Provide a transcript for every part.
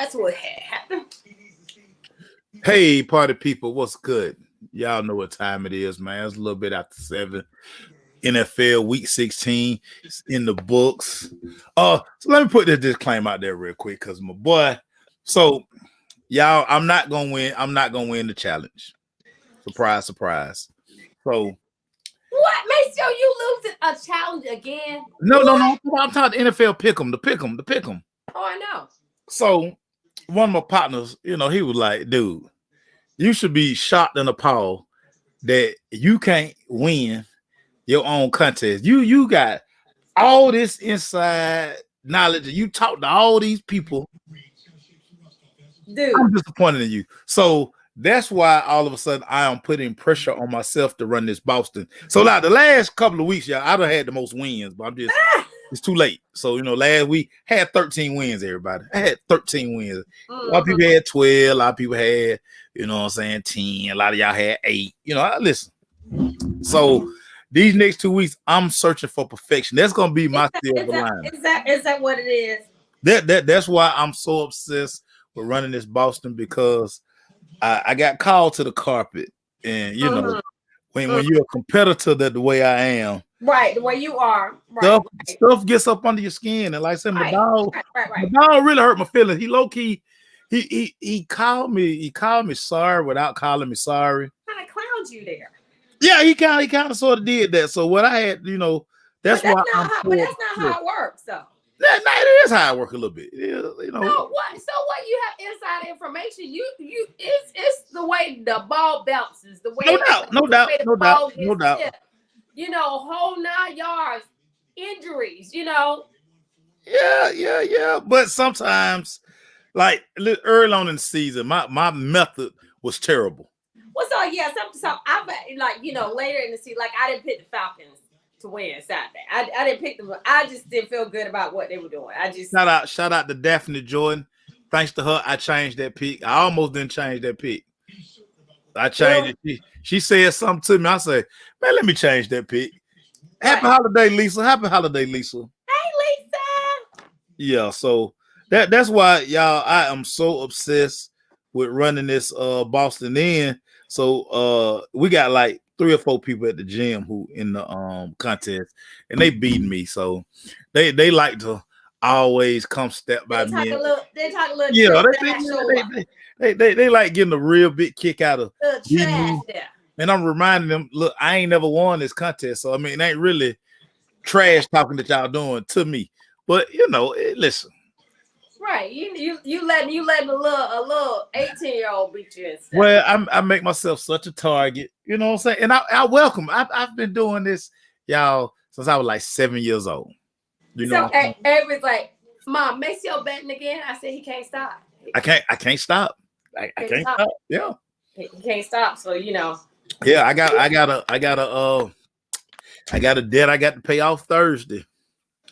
That's what had happened. Hey, party people, what's good? Y'all know what time it is, man. It's a little bit after 7. NFL Week 16 is in the books. So let me put this disclaimer out there real quick, because my boy. So, y'all, I'm not gonna win. I'm not gonna win the challenge. Surprise, surprise. So, What makes you lose a challenge again? no. I'm talking NFL pick'em, the pick'em. Oh, I know. So, one of my partners, he was like, dude, you should be shocked and appalled that you can't win your own contest. You got all this inside knowledge, and you talk to all these people. Dude, I'm disappointed in you. So that's why all of a sudden I am putting pressure on myself to run this Boston. So like the last couple of weeks, y'all, I done had the most wins, but it's too late. So last week had 13 wins, everybody. I had 13 wins. A lot of people had 12, a lot of people had, 10, a lot of y'all had 8. Listen. So these next 2 weeks, I'm searching for perfection. That's gonna be my silver line. Is that what it is? That's why I'm so obsessed with running this Boston, because I got called to the carpet, and when you're a competitor the way I am, right, the way you are, right, stuff gets up under your skin, and like I said, my dog really hurt my feelings. He low key, he called me sorry without calling me sorry. Kind of clowned you there. Yeah, he kind of sort of did that. So what I had, that's why. But that's not how it works, though. It is how I work a little bit. No, what? So what? You have inside information. It's the way the ball bounces. The way no doubt. Whole 9 yards, injuries. Yeah. But sometimes, like early on in the season, my method was terrible. Well, so I've later in the season, like I didn't pick the Falcons to win Saturday. I didn't pick them. I just didn't feel good about what they were doing. Shout out to Daphne Jordan. Thanks to her, I changed that pick. I almost didn't change that pick. I changed it. She said something to me. I said, man, let me change that pick. Happy holiday, Lisa. Happy holiday, Lisa. Hey, Lisa. Yeah, so that's why, y'all, I am so obsessed with running this Boston in. So we got like 3 or 4 people at the gym who in the contest, and they beat me. So they like to always come step by me. They talk a little. Yeah, they like getting a real big kick out of trash there. And I'm reminding them, look, I ain't never won this contest, so I mean, it ain't really trash talking that y'all doing to me. But listen. Right, you letting a little 18-year-old beat you. Well, I make myself such a target, you know what I'm saying? And I welcome. I've been doing this, y'all, since I was like 7 years old. So everybody's like, Mom, Maceo betting again. I said he can't stop. I can't stop. I can't stop. Yeah, he can't stop. So Yeah, I got a debt I got to pay off Thursday.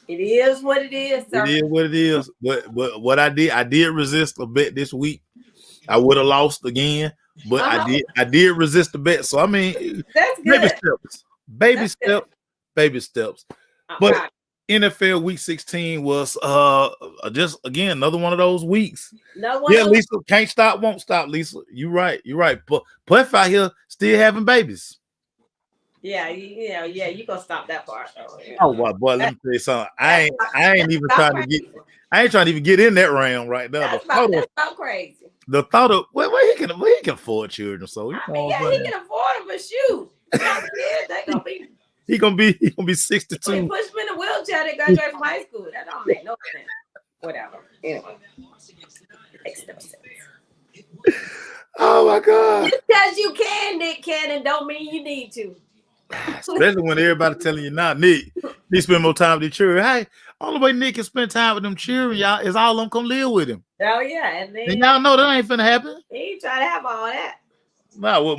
It is what it is, sir. It is what it is. But what I did resist a bet this week. I would have lost again, but I did resist the bet. So I mean, that's good. Baby steps. But NFL Week 16 was just again another one of those weeks. Lisa, can't stop, won't stop. Lisa, you're right. But Puff out here still having babies. Yeah, you gonna stop that part though. Yeah. Oh boy, let me tell you something. I ain't even trying to get. I ain't trying to even get in that round right now. That's about crazy. The thought of well, he can afford children, so he can afford them, but shoot, he gonna be 62. He pushed me in a wheelchair. They graduate from high school. That don't make no sense. Whatever. Anyway, makes no sense. Oh my God! Just because you can, Nick Cannon, don't mean you need to. Especially when everybody telling you now, Nick, you spend more time with your children. Hey, only way Nick can spend time with them children, y'all, is all of them come live with him. Oh yeah, and y'all know that ain't finna happen. He ain't trying to have all that. No,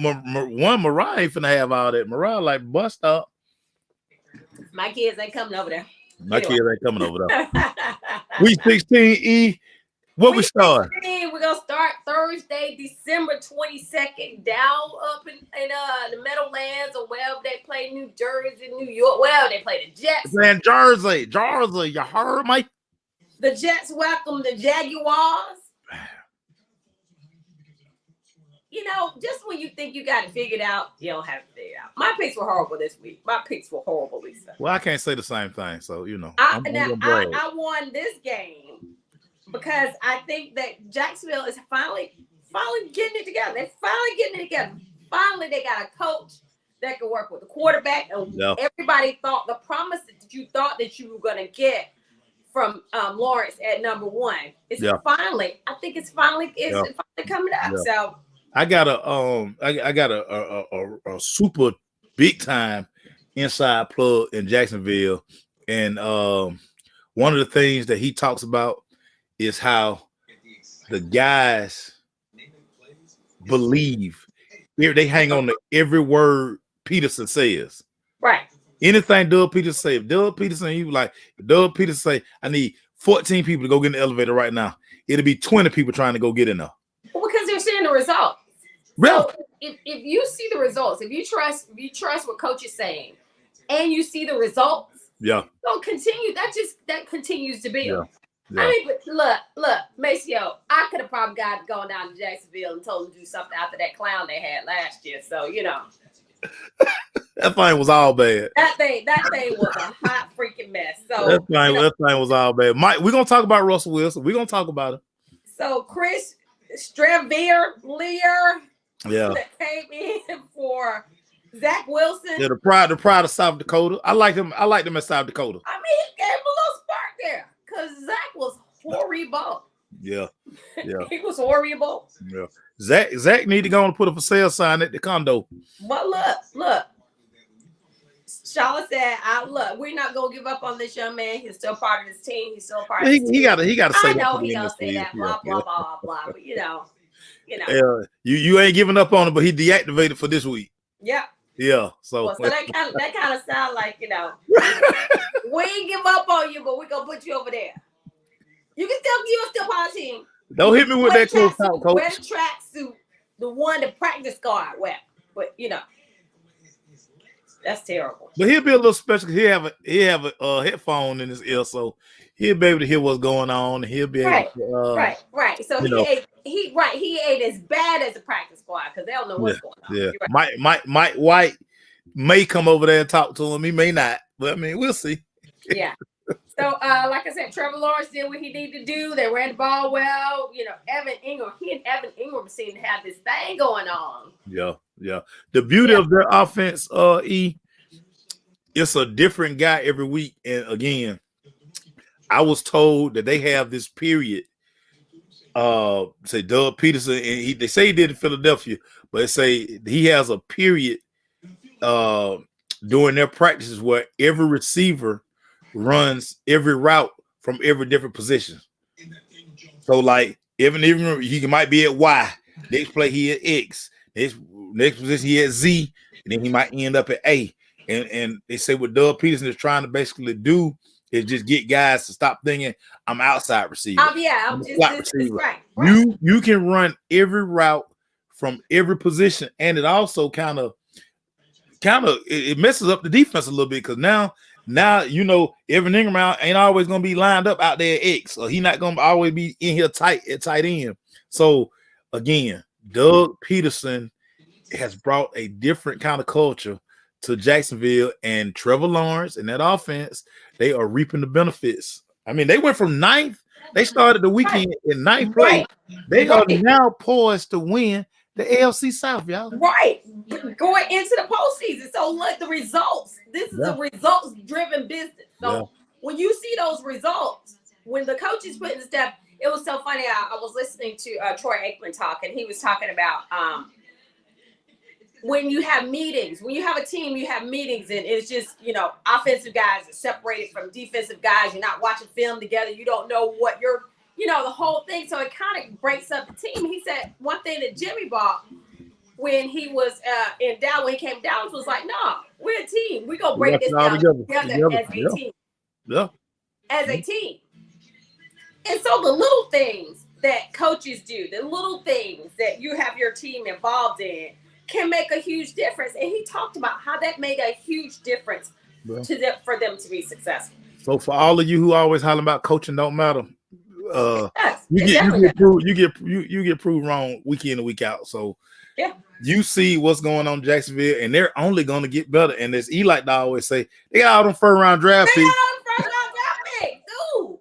Mariah ain't finna have all that. Mariah like bust up. My kids ain't coming over there. Kids ain't coming over there. Week 16, What we start? We're gonna start Thursday, December 22nd, down up in the Meadowlands or wherever they play, New Jersey, New York, wherever they play the Jets. Man, Jersey, you heard me? The Jets welcome the Jaguars. you know, just when you think you got it figured out, you don't have it figured out. My picks were horrible this week. My picks were horrible, Lisa. Well, I can't say the same thing, so you know. I won this game because I think that Jacksonville is finally getting it together. They're finally getting it together. Finally, they got a coach that can work with the quarterback, and everybody thought the promise that you thought that you were going to get from Lawrence at number 1 is finally. I think it's finally coming up. So I got a super big time inside plug in Jacksonville, and one of the things that he talks about is how the guys believe. They hang on to every word Peterson says. Right. Anything Doug Peterson say, if Doug Peterson say, I need 14 people to go get in the elevator right now, it'll be 20 people trying to go get in there. Well, because they're seeing the results. Really? So if you see the results, if you trust what coach is saying, and you see the results, so continue. That continues to build. Yeah. I mean, but look, Maceo, I could have probably gone down to Jacksonville and told them to do something after that clown they had last year. So, you know. That thing was all bad. That thing was a hot freaking mess. So that thing was all bad. Mike, we're gonna talk about Russell Wilson. We're gonna talk about him. So Chris Streveler that came in for Zach Wilson. Yeah, the pride of South Dakota. I liked him at South Dakota. I mean, he gave him a little spark there because Zach was horrible. Yeah. He was horrible. Yeah. Zach need to go and put a for sale sign at the condo. But look. Charlotte said, we're not gonna give up on this young man. He's still part of this team. He's still part of this team. He gotta say I know he don't say that, blah, but you know. Yeah, you ain't giving up on him, but he deactivated for this week. Yeah. Yeah. So that kind of sound like, you know, we ain't give up on you, but we're gonna put you over there. You're still part of the team. Don't hit me with that close talk, coach. Wear the tracksuit, the one the practice guard wear. But you know. That's terrible. But he'll be a little special. He'll have a headphone in his ear, so he'll be able to hear what's going on. He'll be able to, right. So he ain't as bad as the practice squad because they don't know what's going on. Yeah, right. Mike White may come over there and talk to him. He may not, but I mean, we'll see. Yeah. So, like I said, Trevor Lawrence did what he needed to do. They ran the ball well. You know, he and Evan Ingram seem to have this thing going on. Yeah. The beauty of their offense, it's a different guy every week. And again, I was told that they have this period. Say Doug Peterson, and they say he did in Philadelphia, but they say he has a period during their practices where every receiver runs every route from every different position. So like Evan Ingram, he might be at Y. Next play he at X. Next position he at Z, and then he might end up at A. And they say what Doug Peterson is trying to basically do is just get guys to stop thinking I'm outside receiver. I'm just right. You can run every route from every position, and it also kind of it messes up the defense a little bit because now you know Evan Ingram ain't always gonna be lined up out there at X, or he not gonna always be in here tight at tight end. So again, Doug Peterson has brought a different kind of culture to Jacksonville, and Trevor Lawrence and that offense, they are reaping the benefits. I mean, they went from 9th. They started the weekend in 9th place. They are now poised to win the AFC South, y'all. Right. Going into the postseason. So look, the results. This is a results-driven business. So when you see those results, when the coaches put in step, it was so funny. I was listening to Troy Aikman talk, and he was talking about when you have meetings, when you have a team, you have meetings, and it's just, you know, offensive guys are separated from defensive guys. You're not watching film together. You don't know what you're, you know, the whole thing. So it kind of breaks up the team. He said one thing that Jimmy bought when he was in Dallas, when he came to Dallas, was like, no, we're a team. We're going to break this down together as a team. Yeah. As a team. And so the little things that coaches do, the little things that you have your team involved in, can make a huge difference. And he talked about how that made a huge difference for them to be successful. So for all of you who always hollering about coaching don't matter, you get proved wrong week in and week out. So Yeah. You see what's going on in Jacksonville, and they're only going to get better. And as Eli like to always say, they got all them first round draft They picks. got on first round draft pick, dude.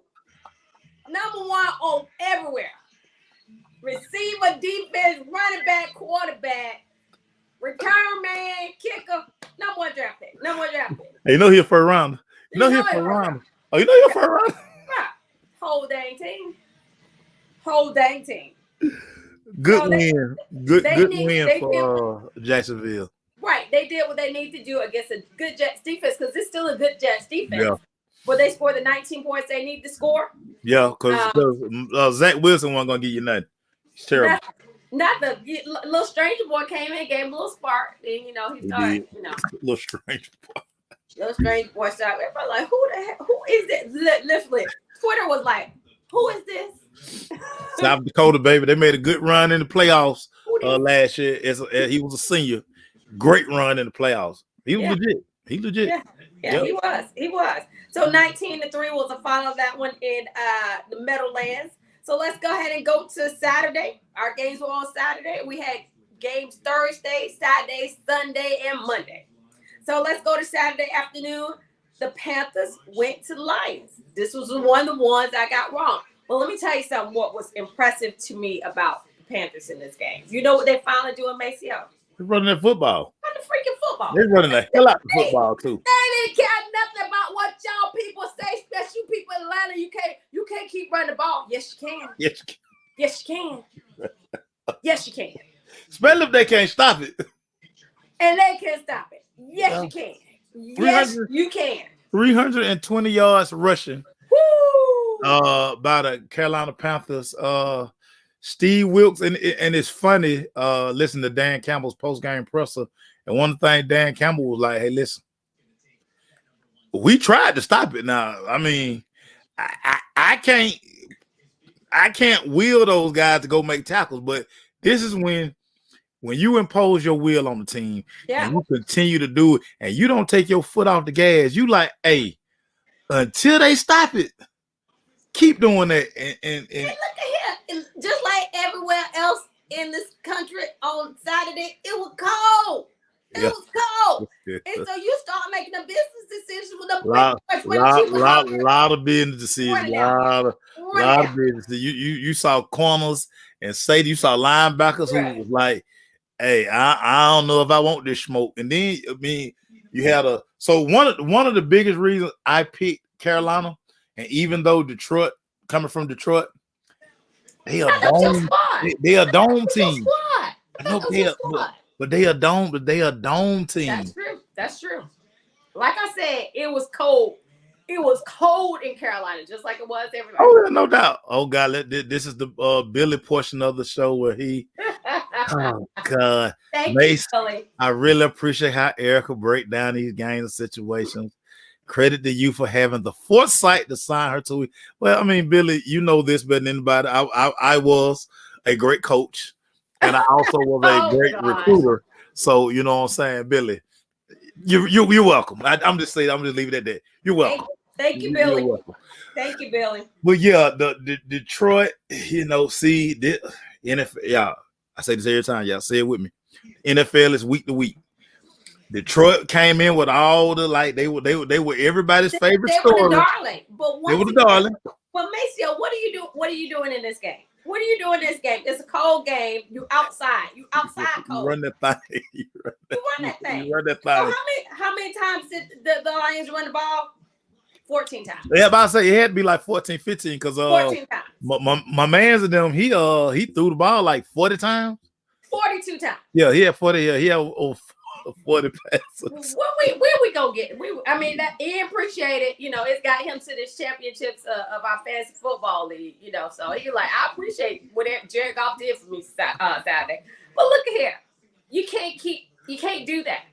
Number one on everywhere. Receiver, defense, running back, quarterback, return man, kicker. Number one draft pick. Number one draft pick. Hey, you know he's a first rounder. You know he's a he first first rounder. Oh, you know you're a first rounder. Right. Whole dang team. Whole dang team. Good So win. Good need- win they for Jacksonville. Right. They did what they need to do against a good Jets defense because it's still a good Jets defense. Yeah. But they scored the 19 points they need to score. Yeah, because Zach Wilson wasn't going to give you nothing. It's terrible. Not the little stranger boy came in, gave him a little spark, and he started, Little strange. little strange boy started. Everybody like, who is this? Literally, Twitter was like, who is this? South Dakota, baby. They made a good run in the playoffs Who last year. He was a senior. Great run in the playoffs. He was legit. He legit. Yeah, yep. He was. So 19-3 was the final of that one in the Meadowlands. So let's go ahead and go to Saturday. Our games were on Saturday. We had games Thursday, Saturday, Sunday, and Monday. So let's go to Saturday afternoon. The Panthers went to the Lions. This was one of the ones I got wrong. Well, let me tell you something. What was impressive to me about the Panthers in this game? You know what they finally doing, Maceo? They're running that football. Running freaking football. They're running the hell out of football too. They didn't care nothing about what y'all people say, especially people in Atlanta. You can't keep running the ball. Yes, you can. Yes, you can. Yes, you can. Yes, you can. Especially if they can't stop it. And they can stop it. Yes, you can. Yes, you can. 320 yards rushing. Woo! By the Carolina Panthers. Steve Wilkes, and it's funny, listen to Dan Campbell's post-game presser. And one thing Dan Campbell was like, hey, listen, we tried to stop it now. I mean, I can't will those guys to go make tackles, but this is when you impose your will on the team and you continue to do it and you don't take your foot off the gas, you like, hey, until they stop it, keep doing that. And look at here. Just like everywhere else in this country on Saturday, it was cold. It was cold. And so you start making a business decision with a lot of business decisions. Lot of business. You saw corners and safety. You saw linebackers who was like, hey, I don't know if I want this smoke. And then I mean, you had one of the biggest reasons I picked Carolina, and even though coming from Detroit, they are dome. They a dome team. I know but they a dome team. That's true. Like I said, it was cold. It was cold in Carolina, just like it was everywhere. Oh, no doubt. Oh God, this is the Billy portion of the show where he. Oh God, thank you, Billy. I really appreciate how Erica break down these games and situations. Credit to you for having the foresight to sign her to it. Well, I mean, Billy, you know this better than anybody. I was a great coach, and I also was a great recruiter. So you know what I'm saying, Billy. You're welcome. I'm just leaving it at that. You're welcome. Thank you, Billy. Thank you, Billy. But yeah, the Detroit, see this NFL. Yeah, I say this every time. Y'all say it with me. NFL is week to week. Detroit came in with all the they were everybody's favorite story. They were the darling. They were the darling. But Maceo, what are you doing in this game? What are you doing in this game? It's a cold game. You outside. You outside cold. You run that thing. You run that thing. You run that thing. So how many times did the Lions run the ball? 14 times. Yeah, but I say it had to be like 14, 15 because 14 times. My man's in them, he threw the ball like 40 times. 42 times. Yeah, he had 40. Yeah, he had 40 passes. Where we gonna get? He appreciated. It's got him to the championships of our fantasy football league. So he like, I appreciate what Jared Goff did for me Saturday. But look at here, you can't do that,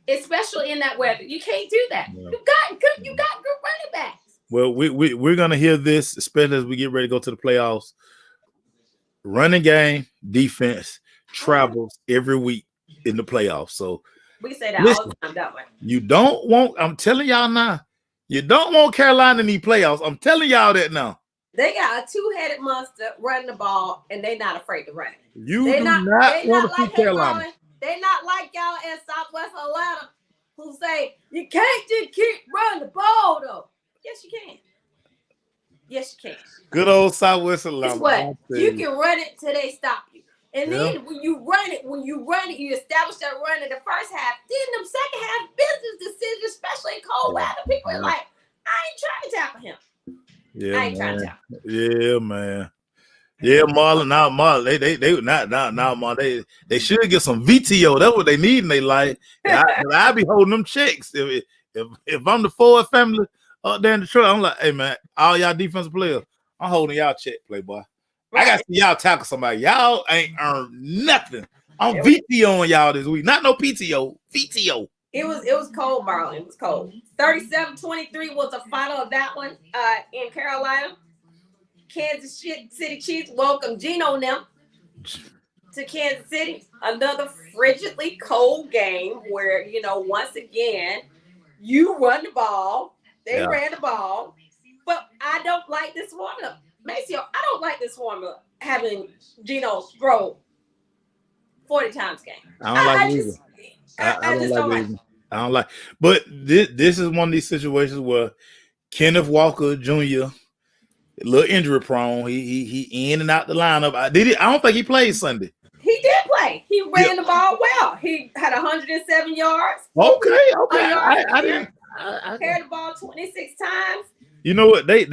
especially in that weather. You can't do that. Yeah. You got good running backs. Well, we're gonna hear this, especially as we get ready to go to the playoffs. Running game, defense travels every week in the playoffs. So we say that all the time, don't we? You don't want, I'm telling y'all now, you don't want Carolina in these playoffs. I'm telling y'all that now. They got a two-headed monster running the ball, and they're not afraid to run it. You They do not not want to see like Carolina. They're not like y'all in Southwest Atlanta who say you can't just keep running the ball though. Yes, you can. Yes, you can. Good old Southwest Atlanta. Guess what? You can run it till they stop you. And then when you run it, you establish that run in the first half. Then them second half business decisions, especially in cold weather, people are like, I ain't trying to tackle him. Yeah, I ain't trying to tackle him. Yeah, man. Yeah, Marlon. Now, Marlon, they not now, Marlon. They should get some VTO. That's what they need in their life. I be holding them checks. If I'm the Ford family up there in Detroit, I'm like, hey man, all y'all defensive players, I'm holding y'all check, playboy. Right. I got to see y'all tackle somebody. Y'all ain't earned nothing. I'm VTO on y'all this week. Not no PTO. VTO. It was cold, Marlon. It was cold. 37-23 was the final of that one in Carolina. Kansas City Chiefs welcome Geno and them to Kansas City. Another frigidly cold game where, once again, you run the ball. They ran the ball. But I don't like this formula. Maceo, I don't like this formula having Geno throw 40 times a game. I don't like it either. I just don't like it. I don't like. But this is one of these situations where Kenneth Walker Jr., a little injury prone. He in and out the lineup. I don't think he played Sunday. He did play. He ran the ball well. He had 107 yards. Okay. I carried the ball 26 times. You know what? They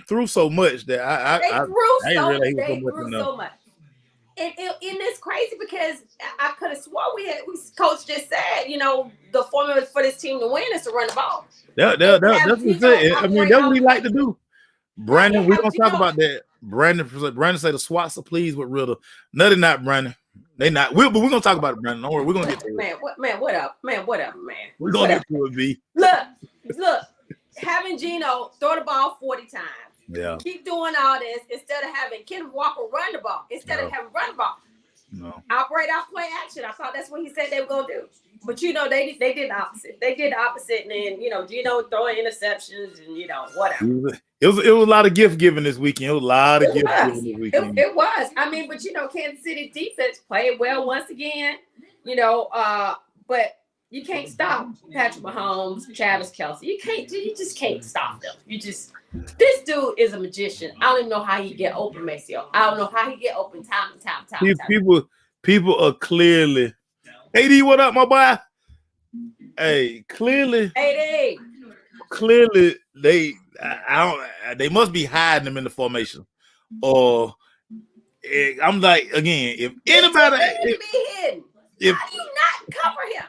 threw so much that they threw so much. And it's crazy because I could have swore coach just said, the formula for this team to win is to run the ball. That's what he said. I mean, that's what he like to do. Brandon, we're gonna talk about that. Brandon said the SWATs are pleased with Riddle. No, they're not, Brandon. They not. But we're gonna talk about it, Brandon. Don't worry, we're gonna get to it. Whatever, man. We're gonna get to it, B. Look, having Geno throw the ball 40 times. Yeah. Keep doing all this instead of having Kenneth Walker run the ball. Instead of having run the ball. No. Operate off play action. I thought that's what he said they were gonna do. But they did the opposite. They did the opposite, and then Geno throwing interceptions and whatever. It was a lot of gift giving this weekend. It was a lot of gift giving this weekend. It was. I mean, but Kansas City defense played well once again. But you can't stop Patrick Mahomes, Travis Kelce. You just can't stop them. This dude is a magician. I don't even know how he get open, Maceo. I don't know how he get open time and time. People are clearly. AD, what up, my boy? Hey, clearly. AD. Clearly, they must be hiding them in the formation. Or I'm like, again, if anybody. How do you not cover him?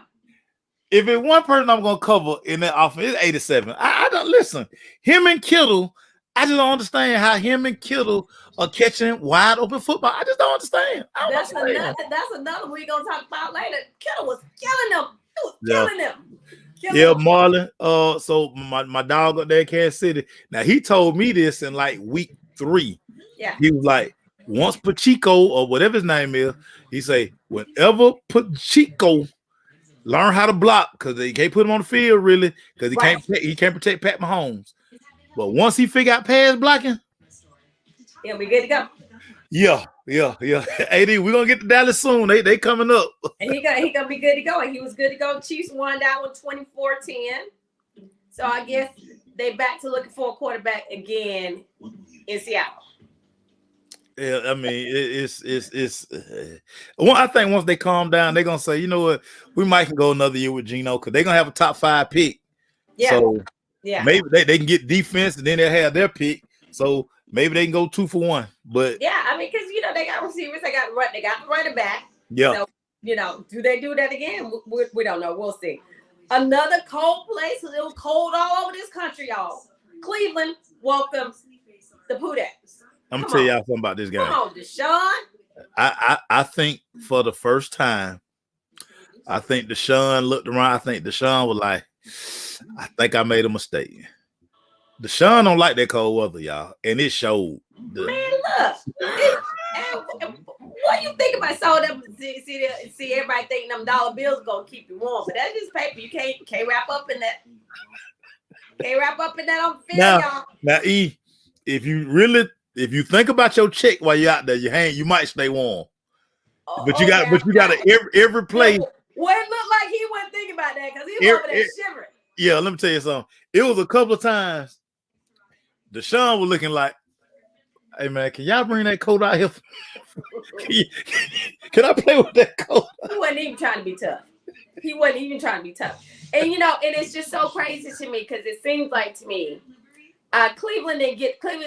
If it's one person I'm gonna cover in that offense, it's 87. I don't listen. Him and Kittle, I just don't understand how him and Kittle are catching wide open football. I just don't understand. That's another we're gonna talk about later. Kittle was killing them. He was killing them. Marlon. So my dog up there in Kansas City. Now he told me this in like week 3. Yeah. He was like, once Pacheco or whatever his name is, he say, whenever Pacheco learn how to block, because they can't put him on the field really, because he can't protect Pat Mahomes. But once he figure out pass blocking, he'll be good to go. Yeah. AD, we're gonna get to Dallas soon. They coming up. And he gonna be good to go. And he was good to go. Chiefs won that one 24-10. So I guess they back to looking for a quarterback again in Seattle. Yeah, I mean it's I think once they calm down, they're gonna say, you know what, we might can go another year with Geno because they're gonna have a top 5 pick. Yeah. So maybe they can get defense and then they'll have their pick. So maybe they can go 2 for 1. But yeah, I mean, because they got receivers, they got the running back. Yeah. So, do they do that again? We don't know. We'll see. Another cold place. It was cold all over this country, y'all. Cleveland welcomes the Poohdecks. I'm gonna tell y'all something about this guy. Come on, Deshaun. I think for the first time, I think Deshaun looked around. I think Deshaun was like, I think I made a mistake. Deshaun don't like that cold weather, y'all, and it showed. Man, look. What do you think about so them? See everybody thinking them dollar bills gonna keep you warm, but that's just paper. You can't wrap up in that. Can't wrap up in that on film, y'all. Now, if you think about your check while you're out there, you might stay warm. But you got to every play. Well, it looked like he wasn't thinking about that because he was over there shivering. Yeah, let me tell you something. It was a couple of times Deshaun was looking like, hey man, can y'all bring that coat out here? Can I play with that coat? He wasn't even trying to be tough. He wasn't even trying to be tough. And and it's just so crazy to me because it seems like to me, Cleveland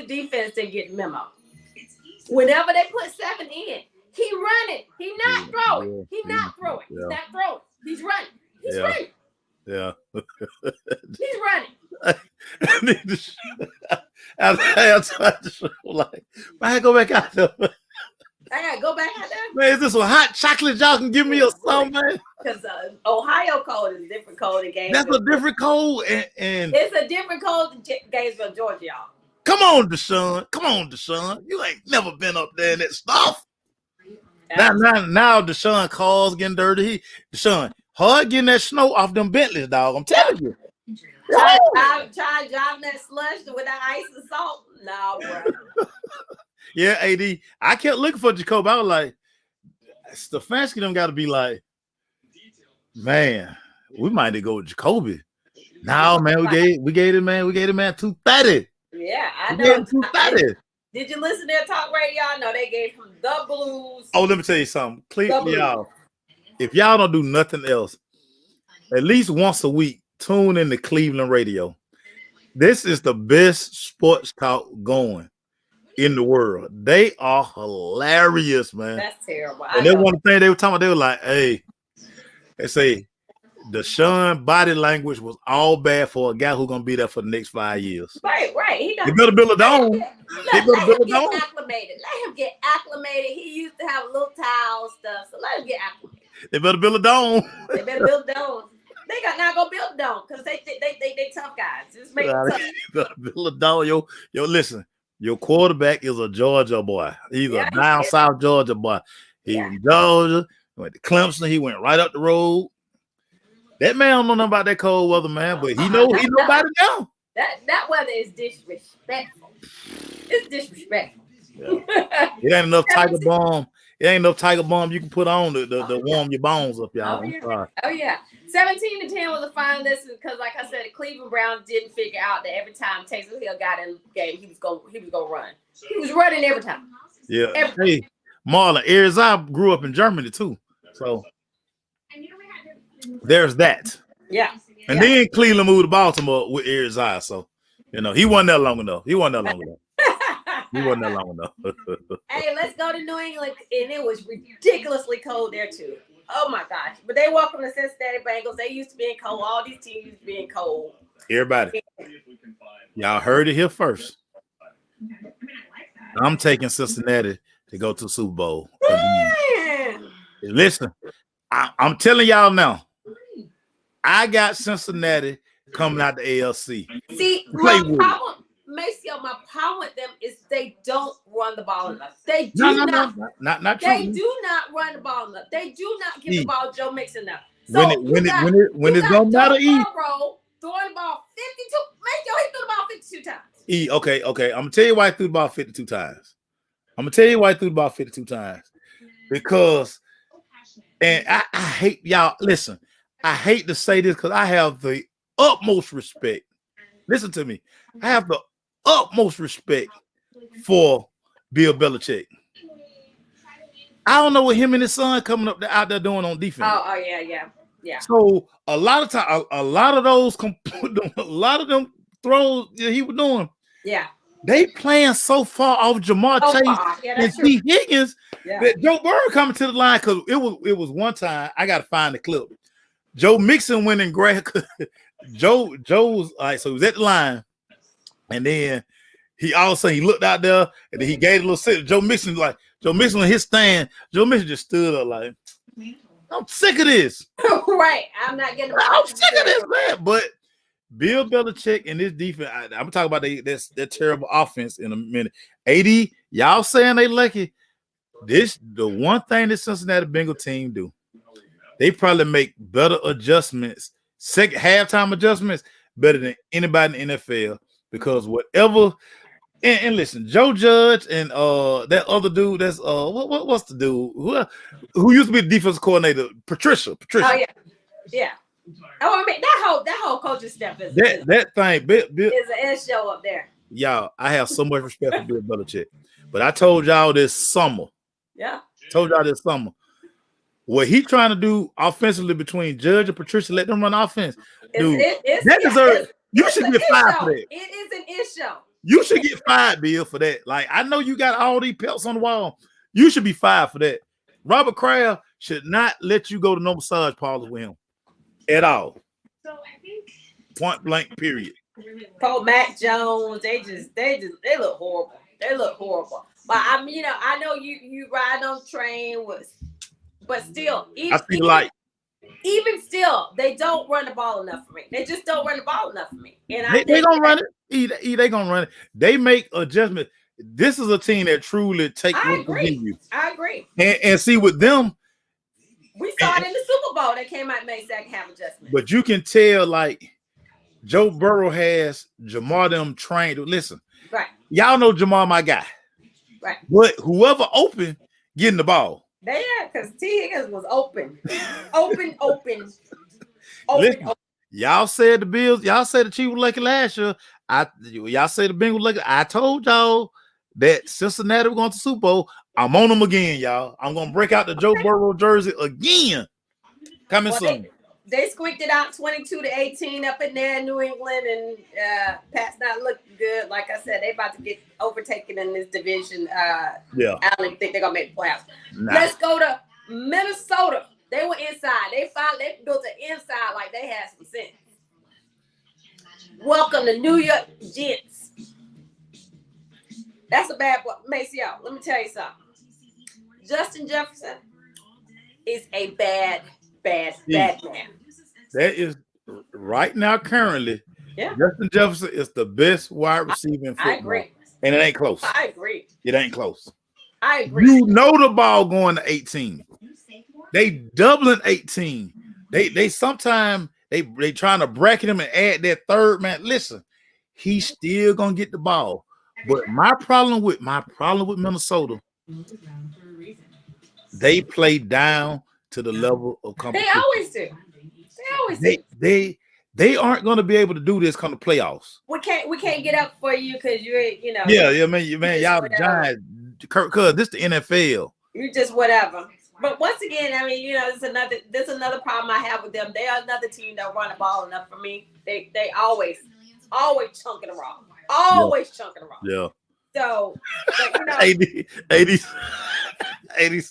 defense didn't get the memo. Whenever they put 7 in, he running. He not throwing. He's not throwing. He's not throwing. He's running. He's running. Yeah. He's running. I go back out there. I gotta go back out there. Man, is this a hot chocolate y'all can give me or something, man? Because Ohio code is a different code than Gainesville. That's a different code, and it's a different code than Gainesville, Georgia, y'all. Come on, Deshaun. You ain't never been up there in that stuff. Now Deshaun calls getting dirty. Deshaun hard getting that snow off them Bentleys, dog. I'm telling you. Try driving that slush with that ice and salt. No, bro. Yeah, AD. I kept looking for Jacoby. I was like, Stefanski done got to be like, man, we might need to go with Jacoby. No, man, we gave him man 230. Yeah, I know. Did you listen to their talk radio? No, they gave him the Blues. Oh, let me tell you something. Y'all, if y'all don't do nothing else, at least once a week, tune in to Cleveland radio. This is the best sports talk going in the world. They are hilarious, man. That's terrible. And then one thing they were talking about, they were like, hey, they say Deshaun body language was all bad for a guy who's gonna be there for the next 5 years. Right. They better build a dome. Let him get acclimated. Let him get acclimated. He used to have little towel stuff, so let him get acclimated. They better build a dome. They better build a dome. They got now go build a dome because they tough guys. Just make it tough. Better build a dome. Yo, listen. Your quarterback is a Georgia boy. He's a down south Georgia boy. He was in Georgia. He went to Clemson. He went right up the road. That man don't know nothing about that cold weather, man, but he know about it now. That weather is disrespectful. It's disrespectful. Yeah. It ain't enough Tiger Balm. It ain't enough Tiger Balm you can put on to warm your bones up, y'all. Oh yeah. 17-10 was a final distance because, like I said, the Cleveland Browns didn't figure out that every time Taysom Hill got in the game, he was gonna run. He was running every time. Yeah. Hey, Marlon, Arizona grew up in Germany too, so there's that. Yeah. And then Cleveland moved to Baltimore with Arizona, so he wasn't there long enough. He wasn't there long enough. Hey, let's go to New England, and it was ridiculously cold there too. Oh my gosh! But they welcome the Cincinnati Bengals. They used to be in cold. All these teams used to be in cold. Everybody, y'all heard it here first. I'm taking Cincinnati to go to the Super Bowl. Listen, I'm telling y'all now. I got Cincinnati coming out the ALC. See, my problem with them is they don't run the ball enough. They do not. Not true. They do not run the ball enough. They do not give the ball to Joe Mixon enough. So when it's gonna matter, throwing the ball 52. He threw the ball 52 times. Okay. I'm gonna tell you why he threw the ball 52 times. Because, and I hate y'all. Listen, I hate to say this because I have the utmost respect. Listen to me. I have the utmost respect for Bill Belichick. I don't know what him and his son coming up out there doing on defense. Oh yeah. So a lot of time, a lot of them throws he was doing. Yeah. They playing so far off Jamar Chase and T. Higgins that Joe Burrow coming to the line because it was one time. I gotta find the clip. Joe Mixon went and grabbed Joe was all right, so he was at the line, and then he all of a sudden he looked out there and then he gave a little sit. Joe Mixon in his stand. Joe Mixon just stood up like, I'm sick of this. Right. I'm sick of this, man. But Bill Belichick and this defense, I'm gonna talk about that terrible offense in a minute. AD, y'all saying they lucky. The one thing the Cincinnati Bengal team do, they probably make better adjustments, second halftime adjustments, better than anybody in the NFL. Because whatever And listen, Joe Judge and that other dude that's what's the dude who used to be the defensive coordinator, Patricia. Oh yeah. Oh, I mean that whole coaching staff is that thing Bill, is an S show up there. Y'all, I have so much respect for Bill Belichick, but I told y'all this summer. Yeah. What he trying to do offensively between Judge and Patricia, let them run offense. Dude, that deserves. You should get fired for that. It is an issue. You should get fired, Bill, for that. Like, I know you got all these pelts on the wall. You should be fired for that. Robert Kraft should not let you go to no massage parlors with him at all. So I think point blank, period. Poor Mac Jones, they look horrible. They look horrible. But I mean, I know you ride on the train but still, even still, they don't run the ball enough for me. They just don't run the ball enough for me. And they gonna run it. They gonna run it. They make adjustments. This is a team that truly take what they give you. I agree. And see with them, we saw it in the Super Bowl. They came out and made second half adjustments. But you can tell, like, Joe Burrow has Jamar them trained. Listen, right? Y'all know Jamar, my guy, right? But whoever open, getting the ball. Because T. Higgins was open. Open. Listen, y'all said the Bills, y'all said the Chiefs were lucky last year. Y'all said the Bengals lucky. I told y'all that Cincinnati were going to Super Bowl. I'm on them again, y'all. I'm gonna break out the Joe Burrow jersey again. Coming soon. They squeaked it out 22-18 up in there in New England, and Pat's not looking good. Like I said, they about to get overtaken in this division. I don't even think they're gonna make the playoffs. Nah. Let's go to Minnesota. They were inside. They built an inside like they had some sense. Welcome to New York Jets. That's a bad boy. Maceo, let me tell you something. Justin Jefferson is a bad man. That is right now, currently. Yeah. Justin Jefferson is the best wide receiver in football. I agree. And it ain't close. I agree. It ain't close. I agree. You know the ball going to 18. They doubling 18. They sometimes they trying to bracket him and add that third man. Listen, he's still gonna get the ball. But my problem with Minnesota, they play down to the level of competition. They always do. They aren't going to be able to do this come the playoffs. We can't get up for you because you're man, y'all the Giants, cause this the NFL. You just whatever. But once again, I mean, there's another problem I have with them. They are another team that run the ball enough for me. They always chunking the rock. Chunking the rock. Yeah. So, but, AD,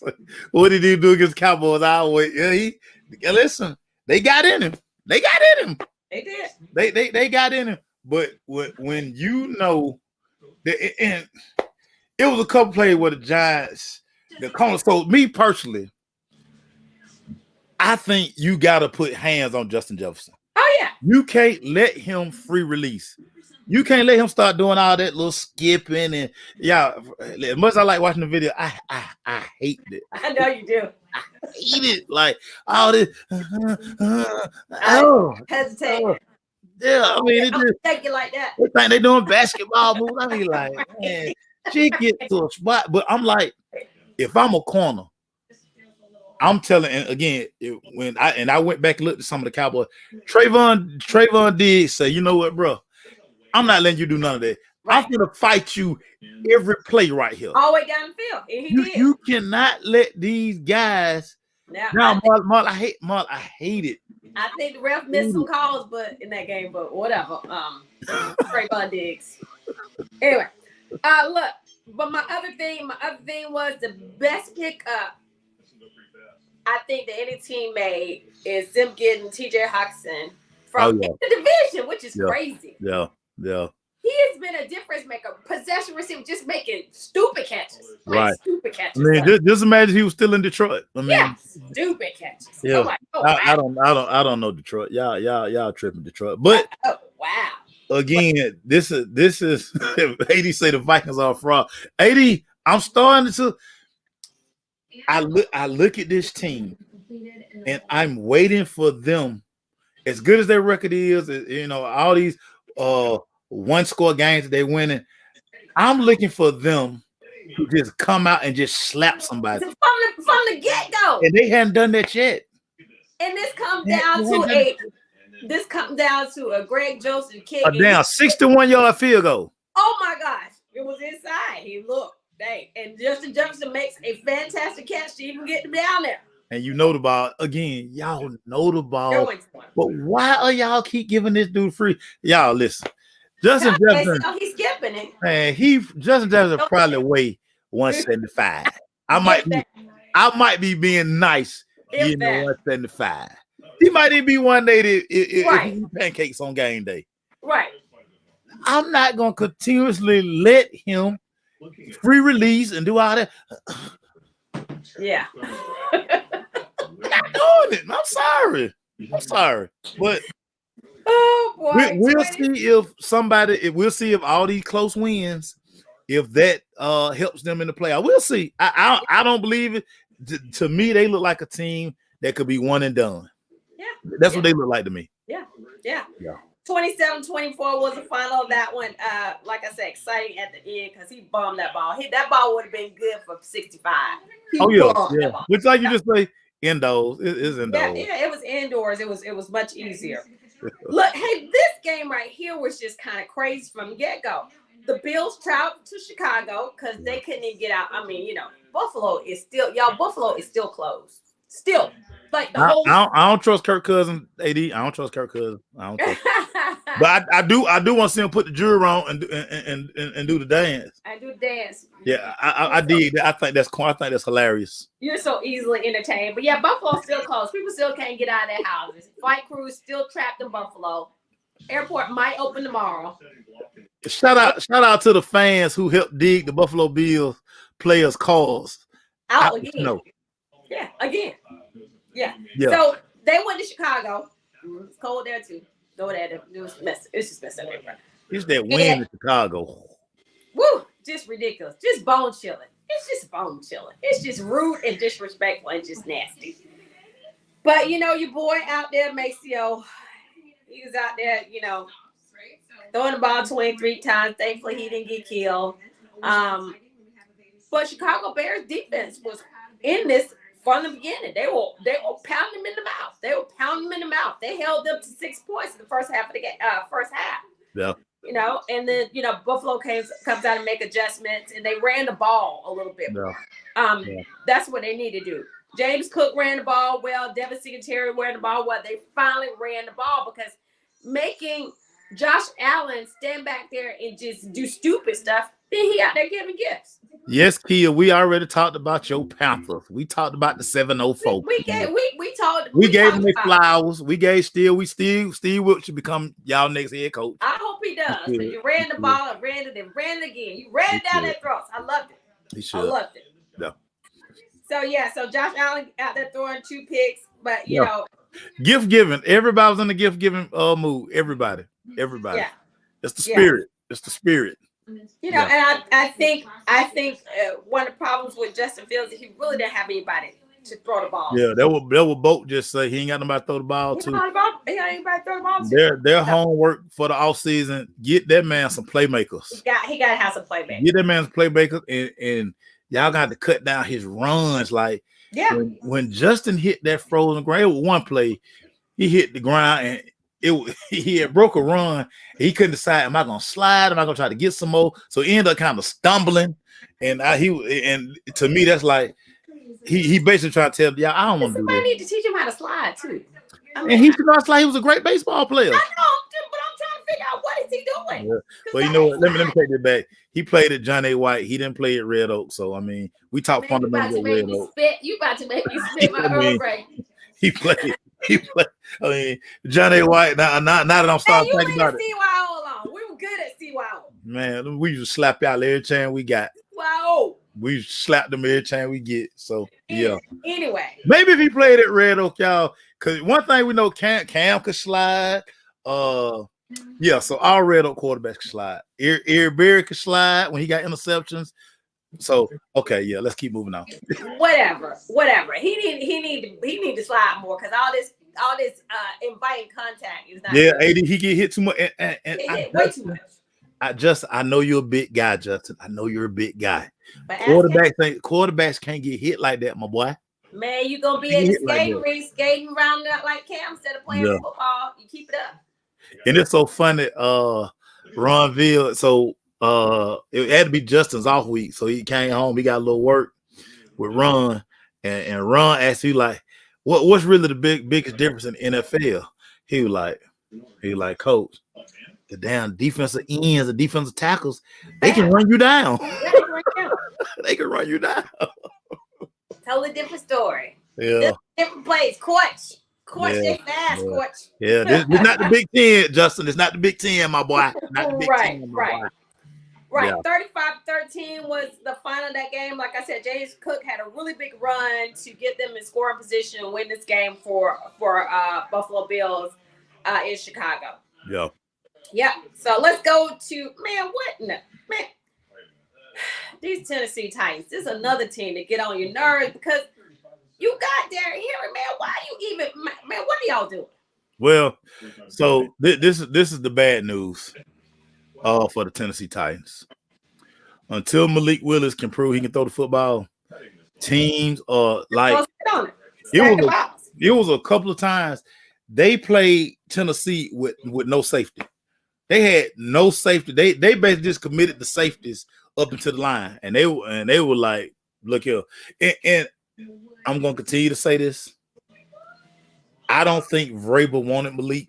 what did he do against Cowboys? Listen, they got in him. They did. They got in him. But when you know that, and it was a couple plays where the Giants, so me personally, I think you got to put hands on Justin Jefferson. Oh yeah. You can't let him free release. You can't let him start doing all that little skipping and as much as I like watching the video, I hate it. I know you do. I hate it. Like all this. Hesitate. Yeah, I mean, it just take it like that. They think they doing basketball moves. I mean, like, man, she get to a spot, but I'm like, if I'm a corner, I'm telling, and again, I went back and looked at some of the Cowboys. Trayvon did say, you know what, bro? I'm not letting you do none of that. Right. I'm gonna fight you every play right here. All the way down the field. And he did. You cannot let these guys. Now, Marl, I hate it. I think the ref missed some calls, but in that game, but whatever. Trayvon Diggs. Anyway, look. But my other thing was the best pickup I think that any team made is them getting TJ Hawkinson from the division, which is crazy. Yeah. He has been a difference maker, possession receiver, just making stupid catches. Stupid catches. I mean, just imagine he was still in Detroit. I mean, stupid catches. Yeah. I'm like, I don't know Detroit. Y'all tripping Detroit. But again, this is 80 say the Vikings are a fraud. 80, I'm starting to I look at this team and I'm waiting for them, as good as their record is, all these one score games that they winning. I'm looking for them to just come out and just slap somebody. From the get-go. And they hadn't done that yet. And this comes down to a Greg Joseph kick. A damn 61-yard field goal. Oh my gosh. It was inside. He looked. Dang. And Justin Jefferson makes a fantastic catch to even get him down there. And you know the ball. Again, y'all know the ball. But why are y'all keep giving this dude free? Y'all listen. Justin Jefferson. He's skipping it. Man, Justin Jefferson probably weigh 175. I might be being nice. 175. He might even be one day if he eat pancakes on game day. Right. I'm not gonna continuously let him free release and do all that. Yeah. Not doing it. I'm sorry. But oh boy, we'll see if all these close wins, if that helps them in the playoff. We'll see. I don't believe it. To me, they look like a team that could be one and done. Yeah. That's what they look like to me. Yeah. 27-24 was the final of that one. Like I said, exciting at the end because he bombed that ball. That ball would have been good for 65. Yeah. Which, like you just say, indoors. It is indoors. Yeah, it was indoors. It was much easier. Look, hey, this game right here was just kind of crazy from the get-go. The Bills traveled to Chicago because they couldn't even get out. I mean, Buffalo is still closed. Still. Like the whole I don't trust Kirk Cousins, AD. I don't trust Kirk Cousins. I don't trust but I do want to see him put the jewelry on and do the dance. I do dance. Yeah, I did. I think that's hilarious. You're so easily entertained. But yeah, Buffalo's still closed. People still can't get out of their houses. Flight crews still trapped in Buffalo. Airport might open tomorrow. Shout out to the fans who helped dig the Buffalo Bills players' cars out again. Yeah, again. Yeah. So they went to Chicago. It's cold there too. Go there. It's just messing everywhere. It's that wind in Chicago. Woo! Just ridiculous. Just bone chilling. It's just bone chilling. It's just rude and disrespectful and just nasty. But your boy out there, Maceo, he was out there, throwing the ball 23 times. Thankfully, he didn't get killed. But Chicago Bears defense was in this from the beginning. They were pounding him in the mouth. They held them to 6 points in the first half of the game. Yeah. And then Buffalo comes out and make adjustments, and they ran the ball a little bit more. That's what they need to do. James Cook ran the ball well. Devin Singletary ran the ball well. They finally ran the ball because making Josh Allen stand back there and just do stupid stuff, then he out there giving gifts. Yes, Kia, we already talked about your Panthers. We talked about the 704. We gave them their flowers. Steve Wilkes should become y'all next head coach. I hope he does. Because you ran the ball and ran it again. You ran it down their throats. I loved it. I loved it. Yeah. So Josh Allen out there throwing 2 picks, but gift giving. Everybody was in the gift giving mood. Everybody. Yeah. It's the spirit. It's the spirit. And I think one of the problems with Justin Fields is he really didn't have anybody to throw the ball. Yeah, that will Boat just say he ain't got nobody to throw the ball to. He got anybody to throw the ball to. Their homework for the offseason, get that man some playmakers. He got to have some playmakers. Get that man some playmakers, and y'all got to cut down his runs. Like when Justin hit that frozen ground, it was one play, he hit the ground and he had broke a run. He couldn't decide, am I gonna slide? Am I gonna try to get some more? So he ended up kind of stumbling. And to me, that's like he basically tried to tell y'all, I don't want to do that. Somebody need to teach him how to slide too. And he should not slide. He was a great baseball player. I know, but I'm trying to figure out what is he doing. Yeah. Well, you know what? Let me take that back. He played at John A. White. He didn't play at Red Oak. So I mean, we talk fundamentals at Red Oak. You about to make me spit my Earl Grey. He played. I mean, John A. White. Now that I'm starting thinking about it. We were good at CYO. Man, we used to slap y'all every chance we got. Wow. We slapped them every chance we get. So yeah. Anyway, maybe if he played at Red Oak, y'all. Because one thing we know, Cam could slide. Yeah. So all Red Oak quarterbacks can slide. Eric Berry could slide when he got interceptions. So okay, yeah, let's keep moving on. Whatever. He need to slide more because all this inviting contact is not. Yeah, AD, he get hit too much, and way too much. I know you're a big guy, Justin. I know you're a big guy. But Quarterbacks can't get hit like that, my boy. man, you gonna be Can't at the hit like skating that. rink, skating around that like Cam instead of playing Yeah. football. You keep it up. And it's so funny. Ronville. So it had to be Justin's off week, so he came home. He got a little work with Ron, and Ron asked you like, what's really the biggest difference in NFL? He was like, Coach, the damn defensive ends, the defensive tackles, they can run you down. They can run you down. Totally different story. Yeah. Different plays. Coach, Yeah. they fast, Yeah. coach. Yeah, this not the Big Ten, Justin. It's not the Big Ten, my boy. Not the Big Right, Ten, my right. boy. Right, Yeah. 35-13 was the final of that game. Like I said, James Cook had a really big run to get them in scoring position and win this game for Buffalo Bills in Chicago. Yeah. Yeah. So let's go to these Tennessee Titans. This is another team to get on your nerves because you got Derrick Henry, man. Why you even man? What are y'all doing? Well, so this is the bad news for the Tennessee Titans. Until Malik Willis can prove he can throw the football, teams are like it was a couple of times they played Tennessee with no safety. They had no safety. They basically just committed the safeties up into the line, and they were like, look here, and I'm gonna continue to say this. I don't think Vrabel wanted Malik.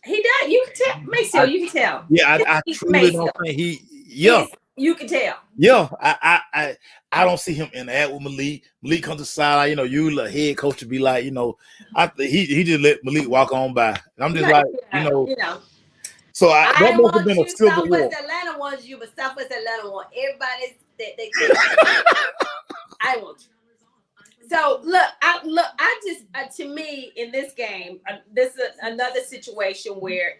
He does. You can tell. Maceo, you can tell. Yeah, I truly don't think he. Yeah, you can tell. Yeah, I don't see him interact with Malik. Malik comes to the side, you know, you the head coach would be like, you know, he just let Malik walk on by. And I'm just like, you know. So that must have been a civil war. Southwest Atlanta wants you, but Southwest Atlanta want everybody that they I want you. So look, I just to me in this game, this is another situation where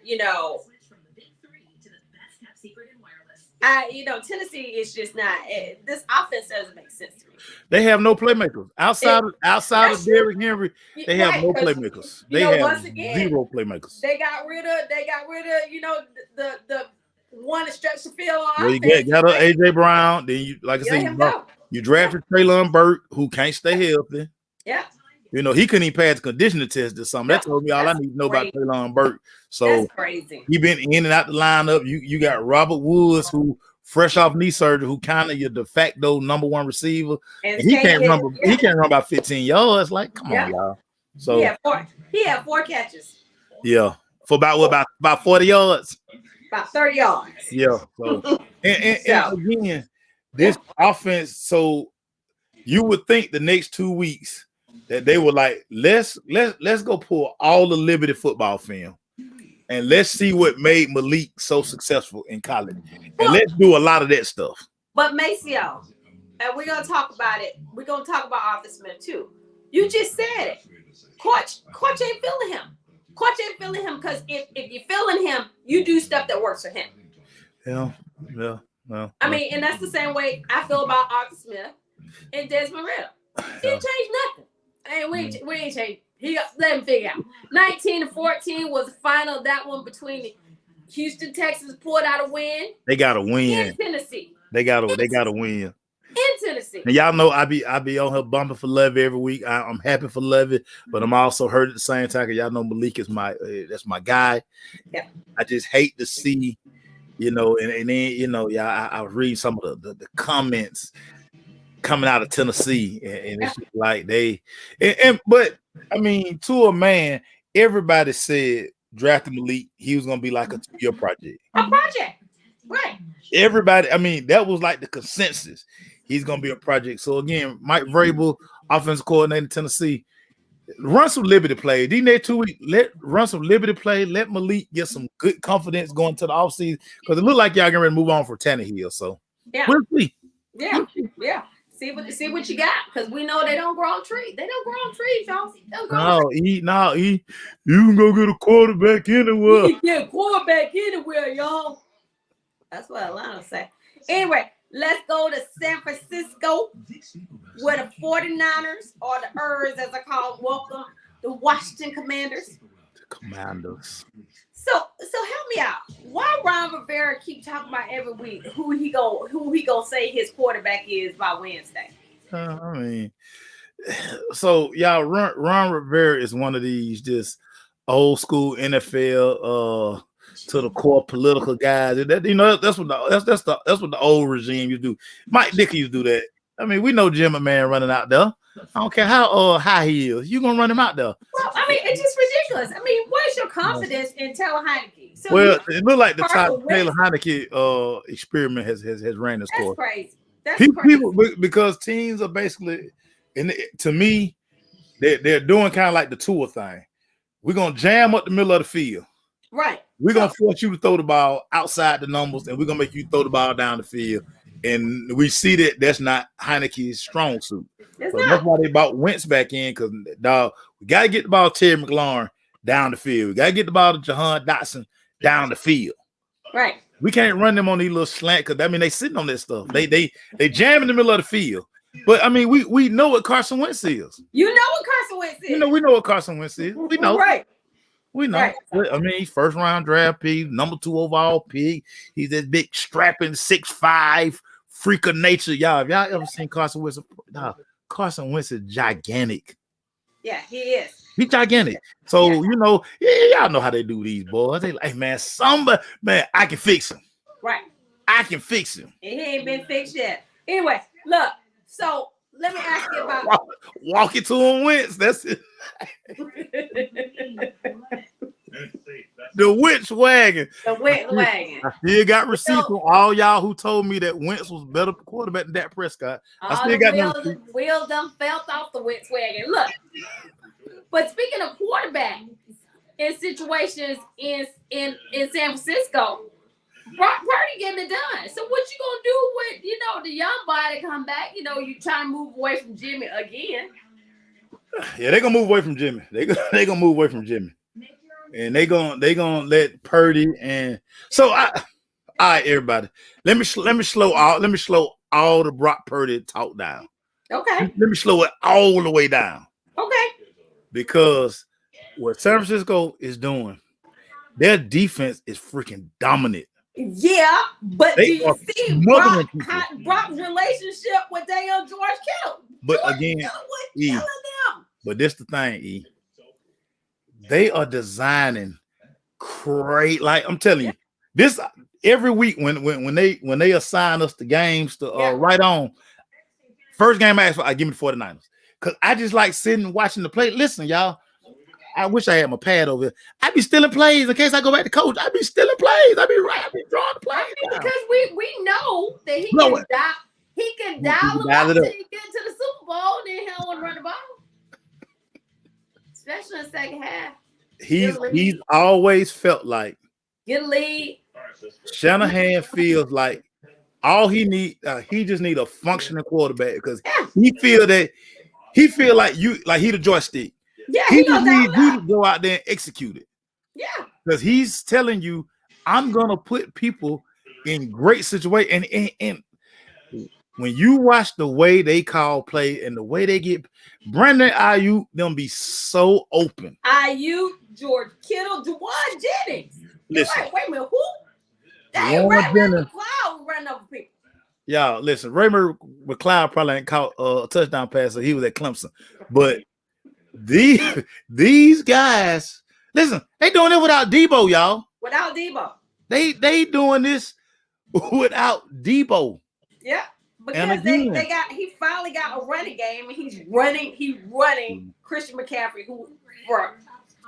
Tennessee is just not. This offense doesn't make sense to me. They have no playmakers outside of Derrick Henry. They have no playmakers. They have zero playmakers. They got rid of the one that stretched the field on. Well, you got AJ Brown. Then you, like I said, you drafted Treylon Burke, who can't stay healthy. Yeah. You know, he couldn't even pass the conditioning test or something. That told me all I need to know about Treylon Burke. So that's crazy. He been in and out the lineup. You got Robert Woods, who fresh off knee surgery, who kind of your de facto number one receiver. And he can't run. He can't run about 15 yards. Like, come on, y'all. So he had four catches. Yeah, for about 40 yards. About 30 yards. Yeah. So and again, this offense. So you would think the next 2 weeks that they were like, let's go pull all the Liberty football film. And let's see what made Malik so successful in college. And let's do a lot of that stuff. But Maceo, and we're going to talk about it. We're going to talk about Arthur Smith too. You just said it. Coach ain't feeling him. Coach ain't feeling him because if you're feeling him, you do stuff that works for him. Yeah. I mean, and that's the same way I feel about Arthur Smith and Desmond Ridder. He didn't change nothing. Hey, we ain't changed. Let him figure out. 19-14 was the final. That one between Houston, Texas pulled out a win. They got to win. In Tennessee. They got to win. In Tennessee. And y'all know I be on her bumping for Lovey every week. I'm happy for Lovey, but I'm also hurt at the same time. Y'all know Malik is that's my guy. Yeah. I just hate to see, and then I was reading some of the comments coming out of Tennessee, and it's just like but I mean, to a man, everybody said drafting Malik, he was gonna be like a 2-year project. A project, right? Everybody, I mean, that was like the consensus. He's gonna be a project. So again, Mike Vrabel, offensive coordinator in Tennessee, run some Liberty play. These next 2 weeks, run some Liberty play. Let Malik get some good confidence going to the offseason because it looked like y'all getting ready to move on for Tannehill. So we'll see. Yeah. See what you got, because we know they don't grow on trees. They don't grow on trees, y'all. You can go get a quarterback anywhere. You can get a quarterback anywhere, y'all. That's what Atlanta say. Anyway, let's go to San Francisco, where the 49ers, or the Ers, as I call them, welcome the Washington Commanders. The Commanders. So help me out. Why Ron Rivera keep talking about every week who he gonna say his quarterback is by Wednesday? I mean, so y'all, Ron Rivera is one of these just old school NFL to the core political guys. That that's what the old regime used to do. Mike Dickey used to do that. I mean, we know Jim McMahon running out there. I don't care how high he is. You gonna run him out there? Well, I mean, it's just ridiculous. I mean, what is your confidence in Taylor Heineke? So well, it looked like the Carson Taylor Heineke experiment has ran its course. That's crazy. That's crazy. Because teams are basically, and to me, they're doing kind of like the Tua thing. We're gonna jam up the middle of the field. Right. We're gonna force you to throw the ball outside the numbers, and we're gonna make you throw the ball down the field. And we see that that's not Heineke's strong suit. So that's why they brought Wentz back in, because dog, we gotta get the ball to Terry McLaurin down the field. We gotta get the ball to Jahan Dotson down the field. Right. We can't run them on these little slant, because I mean they sitting on that stuff. They jam in the middle of the field. But I mean, we know what Carson Wentz is. You know what Carson Wentz is. You know, we know what Carson Wentz is. We know. Right. We know. Right. I mean, he's first round draft pick, number 2 overall pick. He's that big strapping 6'5" freak of nature. Y'all, if y'all ever seen Carson Wentz, Carson Wentz is gigantic. Yeah, he is. He's gigantic. So, you know, y'all know how they do these boys. They like, hey, man, I can fix him. Right. I can fix him. And he ain't been fixed yet. Anyway, look, so let me ask you about walk it to him, Wentz. That's it. The Wentz wagon. The Wentz wagon. I still got receipts from all y'all who told me that Wentz was better quarterback than Dak Prescott. I still got the wheels done felt off the Wentz wagon. Look, but speaking of quarterback in situations in San Francisco, Brock Purdy getting it done. So what you gonna do with the young body come back? You trying to move away from Jimmy again. Yeah, they're gonna move away from Jimmy. They gonna move away from Jimmy. And they gonna let Purdy and so all right, everybody. Let me slow all the Brock Purdy talk down. Okay. Let me slow it all the way down. Okay. Because what San Francisco is doing, their defense is freaking dominant. Yeah, but do you see Brock's relationship with Daniel George Kittle? But again, but this the thing, E. They are designing great. Like I'm telling you, this every week when they assign us the games to write on. First game I asked for, I give me the 49ers. Because I just like sitting watching the play. Listen, y'all. I wish I had my pad over here. I'd be stealing plays in case I go back to coach. I'd be stealing plays. I'd be drawing the plays. Because we know that he can dial them up till he get to the Super Bowl, and then he don't want to run the ball. Especially in the second half. He's always felt like get a lead. Shanahan feels like all he just need a functioning quarterback, because he feel like he the joystick. Yeah, he just needs you to go out there and execute it. Yeah, because he's telling you, I'm gonna put people in great situations. And when you watch the way they call play and the way they get Brandon Ayuk, them be so open. Ayuk, George Kittle, Juwan Jennings. Listen, wait a minute, who? That ain't Ray McCloud running over people. Y'all, listen, Ray McCloud probably ain't caught a touchdown pass, so he was at Clemson. But these guys, listen, they doing it without Debo, y'all. Without Debo. They doing this without Debo. Yeah. Because he finally got a running game, and he's running Christian McCaffrey, who worked.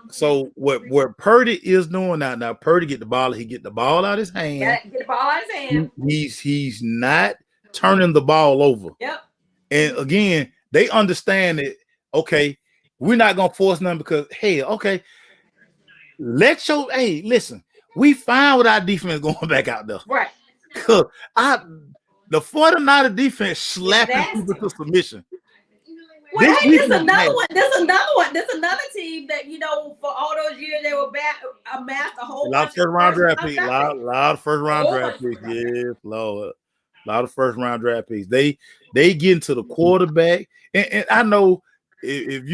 So what Purdy is doing now Purdy get the ball out of his hand. Get the ball out of his hand. He's not turning the ball over. Yep. And again, they understand it. Okay, we're not gonna force nothing because listen, we fine with our defense going back out there. Right. Because the 49er defense slapping people to submission. Well, there's another one. There's another team that, for all those years they were amassed a whole lot of first round draft picks. A lot of first round draft picks. Yes, Lord. A lot of first round draft picks. They get into the quarterback. And I know if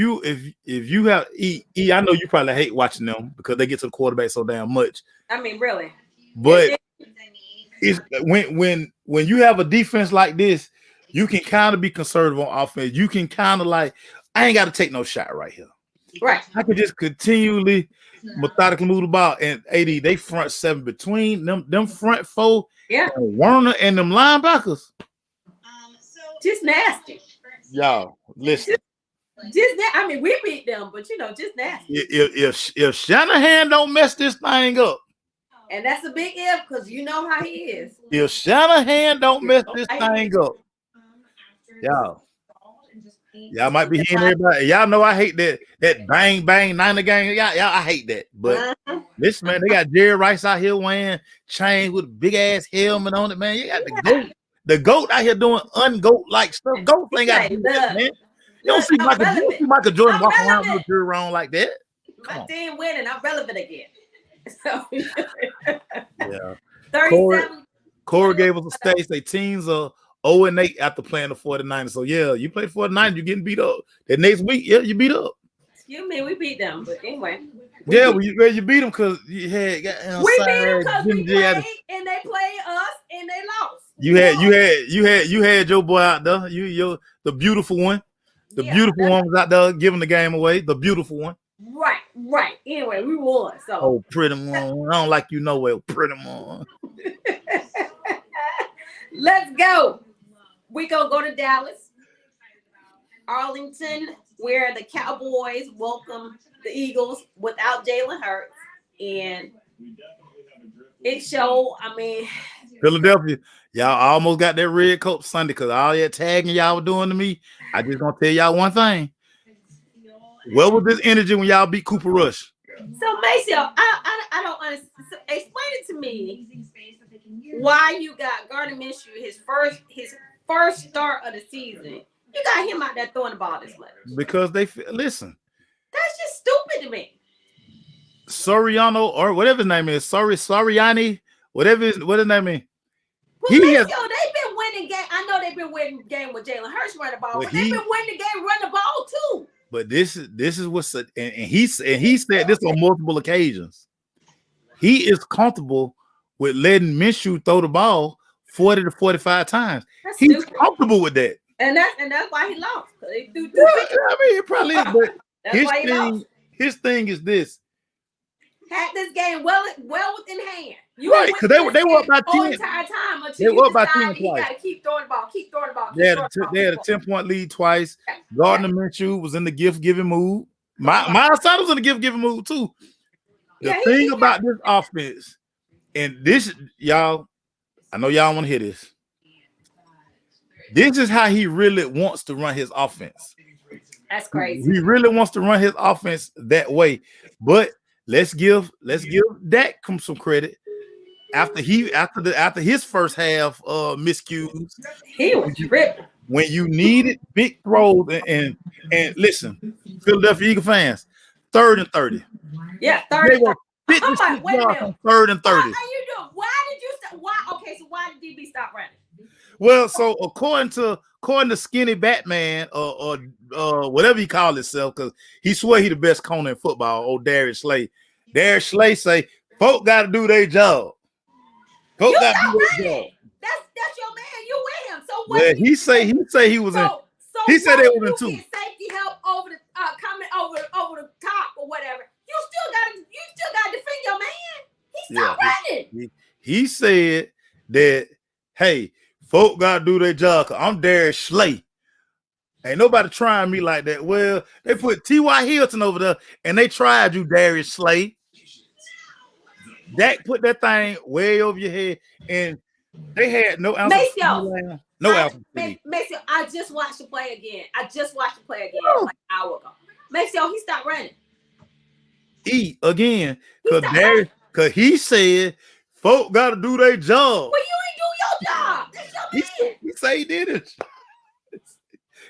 you have I know you probably hate watching them because they get to the quarterback so damn much. I mean, really. But it's when you have a defense like this, you can kind of be conservative on offense. You can kind of like, I ain't got to take no shot right here. Right. I can just continually methodically move the ball. And AD, they front seven between them front four. Yeah. Warner and them linebackers. Just nasty. Y'all, listen. I mean, we beat them, but just nasty. If Shanahan don't mess this thing up, and that's a big if, because you know how he is. If Shanahan don't mess this thing up, y'all might be hearing everybody. Y'all know I hate that bang bang Niner gang. Y'all I hate that. But this man, they got Jerry Rice out here wearing chains with a big ass helmet on it, man. You got the goat out here doing ungoat like stuff. Goat thing got to do that, man. You don't see Michael Jordan walking around with Jerry around like that. My team winning. I'm relevant again. So, yeah. 37. Corey gave us a stage. They teams are 0-8 after playing the 49ers. So yeah, you play 49ers, you're getting beat up. That next week, yeah, you beat up. Excuse me, we beat them, but anyway. You beat them because you had. We beat them because we played and they played us and they lost. You had your boy out there. The beautiful one. The beautiful one was out there giving the game away. The beautiful one. Right. Anyway, we won. So. Oh, pretty one. I don't like you nowhere, pretty one. Let's go. We gonna go to Dallas, Arlington, where the Cowboys welcome the Eagles without Jalen Hurts, and it showed. I mean, Philadelphia, y'all almost got that red coat Sunday because all that tagging y'all were doing to me. I just gonna tell y'all one thing. Where was this energy when y'all beat Cooper Rush? So Maceo, I don't understand. Explain it to me. Why you got Gardner Minshew his first start of the season? You got him out there throwing the ball this much. Because they listen. That's just stupid to me. Soriano or whatever his name is, Soriani, what his name is. Well, they've been winning game. I know they've been winning game with Jalen Hurts running the ball, but they've been winning the game running the ball too. But this is what's and he said this on multiple occasions. He is comfortable with letting Minshew throw the ball 40 to 45 times. He's comfortable with that. And that's why he lost. They threw I mean, it probably is, but that's why he lost. His thing is this. Had this game well within hand. Right, because they were up by 10. The entire time until they were up by 10 twice. You got to keep throwing the ball. They had a 10-point lead twice. Gardner Minshew was in the gift-giving mood. Miles Sanders was in the gift-giving mood too. The thing about this offense, and this, y'all, I know y'all want to hear this. This is how he really wants to run his offense. That's crazy. He really wants to run his offense that way. But let's give Dak some credit. After his first half miscues, he was tripping. When you needed big throws and listen, Philadelphia Eagle fans, 3rd and 30. Yeah, 3rd and 30. I'm like, wait a minute. 3rd and 30. How you doing? Why did you stop? Why did DB stop running? Well, so according to Skinny Batman or whatever he called himself, because he swear he the best corner in football, old Darius Slay. Darius Slay say, folk got to do their job. Folk got to do their job. That's your man. You with him. So what? Well, he say he was in. He said they was in 2. Safety help over the coming over the top or whatever. You still got to defend your man. He stopped running. He said that, hey, folk got to do their job. Cause I'm Darius Slay. Ain't nobody trying me like that. Well, they put T.Y. Hilton over there, and they tried you, Darius Slay. Dak put that thing way over your head, and they had no answer. Maceo, I just watched the play again. Like an hour ago. Maceo, he stopped running. Because he said, folk got to do their job. Well, you ain't do your job. That's your man. He say he did it.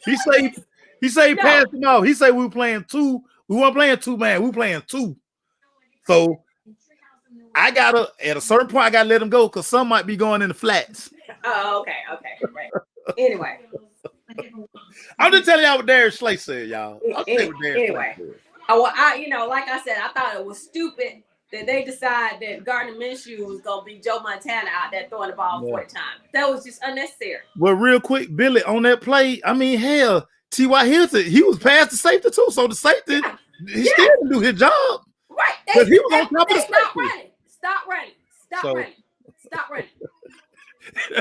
He say he passed him off. He say we were playing 2. We weren't playing 2-man. We were playing 2. So at a certain point, I gotta let him go because some might be going in the flats. Oh, okay. Right. Anyway. I'm just telling y'all what Darius Slay said, y'all. I'll tell you what Darius Anyway. Slay said. Like I said, I thought it was stupid that they decided that Gardner Minshew was gonna be Joe Montana out there throwing the ball 40 times. That was just unnecessary. Well, real quick, Billy, on that play, I mean, hell, T.Y. Hilton, he was past the safety too. So the safety, he still didn't do his job. Right. Because he was on top of the Stop safety. running. Stop running. Stop So- running. Stop running.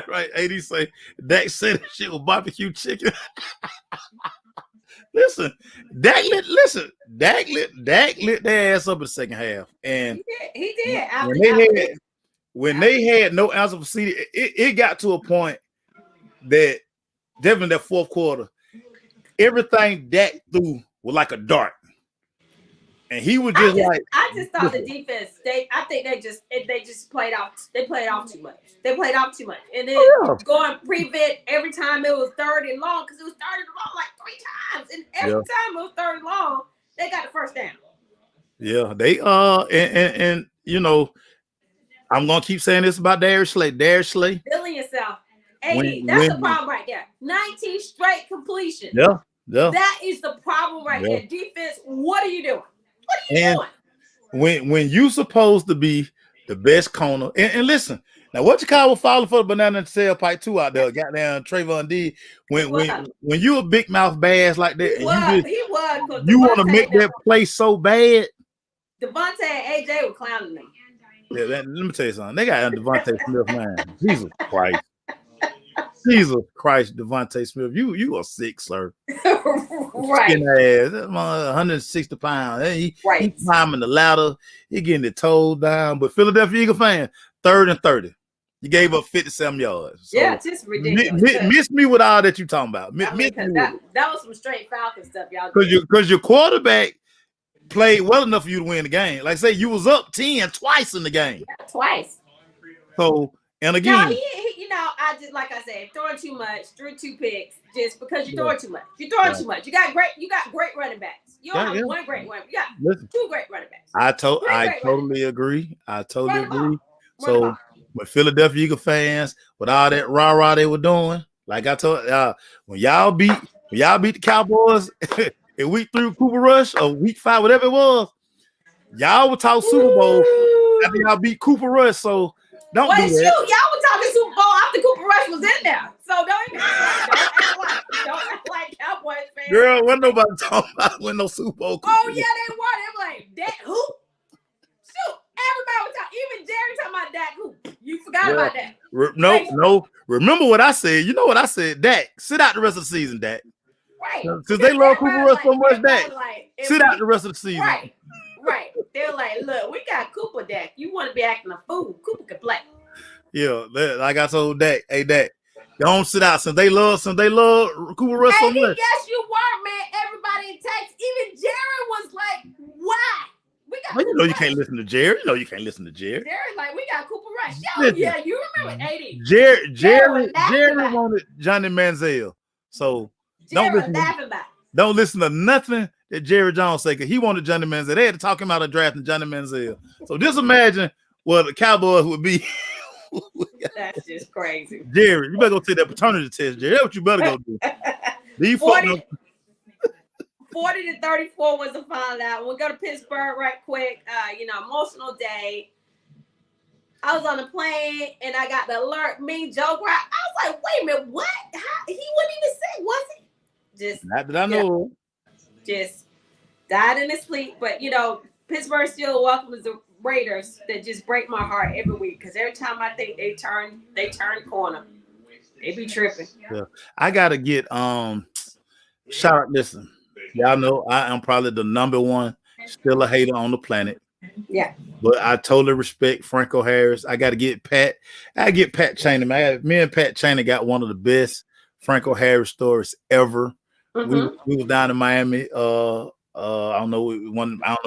Right, AD say Dak said that shit was barbecue chicken. Listen, Dak lit their ass up in the second half, and He did. when they had no answer for CD, it got to a point that definitely that fourth quarter, everything Dak threw was like a dart, and he was just like. I just thought the defense. I think they just played off. They played off too much. They played off too much, and then going prevent every time it was third and long because it was third and long like 3 times, and every time it was third and long, they got the first down. Yeah, they and you know, I'm gonna keep saying this about Darius Slay. Feeling yourself. That's the problem right there. 19 straight completion. Yeah. That is the problem right there. Defense, what are you doing? What are you doing? When you supposed to be the best corner, and listen, now what you call falling for the banana and tailpipe too out there, goddamn Trayvon D. When you a big mouth bass like that, you want to make that play so bad. Devontae and AJ were clowning them. Yeah, let me tell you something. They got Devontae Smith, man. Jesus Christ. Jesus Christ, Devontae Smith. You are sick, sir. Right. Ass. That's 160 pounds. He climbing the ladder. He getting the toe down. But Philadelphia Eagle fan, 3rd and 30. You gave up 57 yards. So just ridiculous. Miss me with all that you talking about. That was some straight Falcon stuff, y'all. Because your quarterback played well enough for you to win the game. Like say you was up 10 twice in the game. Yeah, twice. So and again, I just like I said, throwing too much, threw 2 picks just because you're throwing too much. You're throwing too much. You got great running backs. You don't have one great one. You got 2 great running backs. I totally agree. So with Philadelphia Eagle fans, with all that rah-rah they were doing, like I told when y'all beat the Cowboys in week 3 Cooper Rush or week 5, whatever it was, y'all would talk Super Bowl after y'all beat Cooper Rush. So don't do that. Y'all were talking Super Bowl after Cooper Rush was in there. So don't act like Cowboys fans. Girl, wasn't nobody talking about when no Super Bowl. Oh yeah, they were. They were like, Dak who? Shoot, everybody was talking. Even Jerry talking about Dak who? You forgot about that. No. Remember what I said. You know what I said. Dak, sit out the rest of the season, Dak. Right. Because they love Cooper Rush so much, Dak. Sit out the rest of the season. Right. They're like, look, we got Cooper, Dak. You want to be acting a fool? Cooper can play. Yeah, like I told Dak, hey Dak, don't sit out since they love Cooper Rush so much. Yes, you were, man. Everybody in Texas, even Jerry was like, why? We got you know you can't listen to Jerry. Jerry's like, we got Cooper Rush. Yeah, you remember 80. Jerry wanted Johnny Manziel. So don't listen to nothing that Jerry Jones said, because he wanted Johnny Manziel. They had to talk him out of drafting Johnny Manziel. So just imagine what the Cowboys would be. That's just crazy. Jerry, you better go take that paternity test, Jerry. That's what you better go do. 40 to 34 was the final out. We'll go to Pittsburgh right quick. Emotional day. I was on the plane and I got the alert. Me, Joe Grant. I was like, wait a minute, what? He wasn't even sick, was he? Just not that I know. Just died in his sleep. But Pittsburgh still welcomes the Raiders that just break my heart every week, because every time I think they turn corner, they be tripping. Yeah, I gotta get shout out. Listen, y'all know I am probably the number one still a hater on the planet. Yeah, but I totally respect Franco Harris. I got to get Pat. I get Pat Chaney. Me and Pat Chaney got one of the best Franco Harris stories ever. Mm-hmm. We was down in Miami. I don't know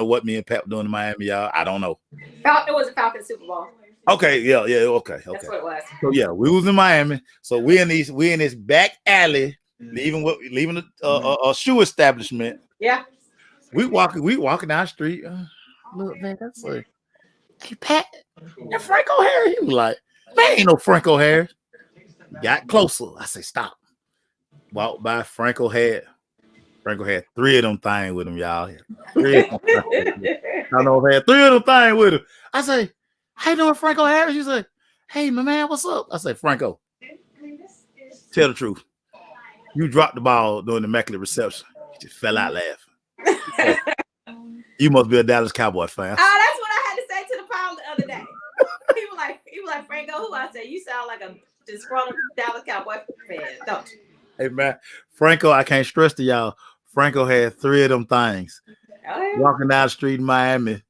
what me and Pat were doing in Miami, y'all. I don't know. It was a Falcons Super Bowl. Okay, okay. That's what it was. So yeah, we was in Miami. So we in this back alley, leaving a shoe establishment. Yeah. We walking down the street. Look, man, that's like, hey Pat, that Franco Harris. He was like, man, ain't no Franco Harris. Got closer. I say, stop. walked by. Franco had 3 of them things with him, y'all. 3 of them things. I know had 3 of them things with him. I say, how you doing, Franco Harris? You say, hey, my man, what's up? I say, Franco, tell the truth. You dropped the ball during the immaculate reception. You just fell out laughing. You must be a Dallas Cowboy fan. Oh, that's what I had to say to the pound the other day. He was like, Franco, who? I said, you sound like a disgruntled Dallas Cowboy fan, don't you? Hey, man, Franco, I can't stress to y'all. Franco had 3 of them things. Oh, yeah. Walking down the street in Miami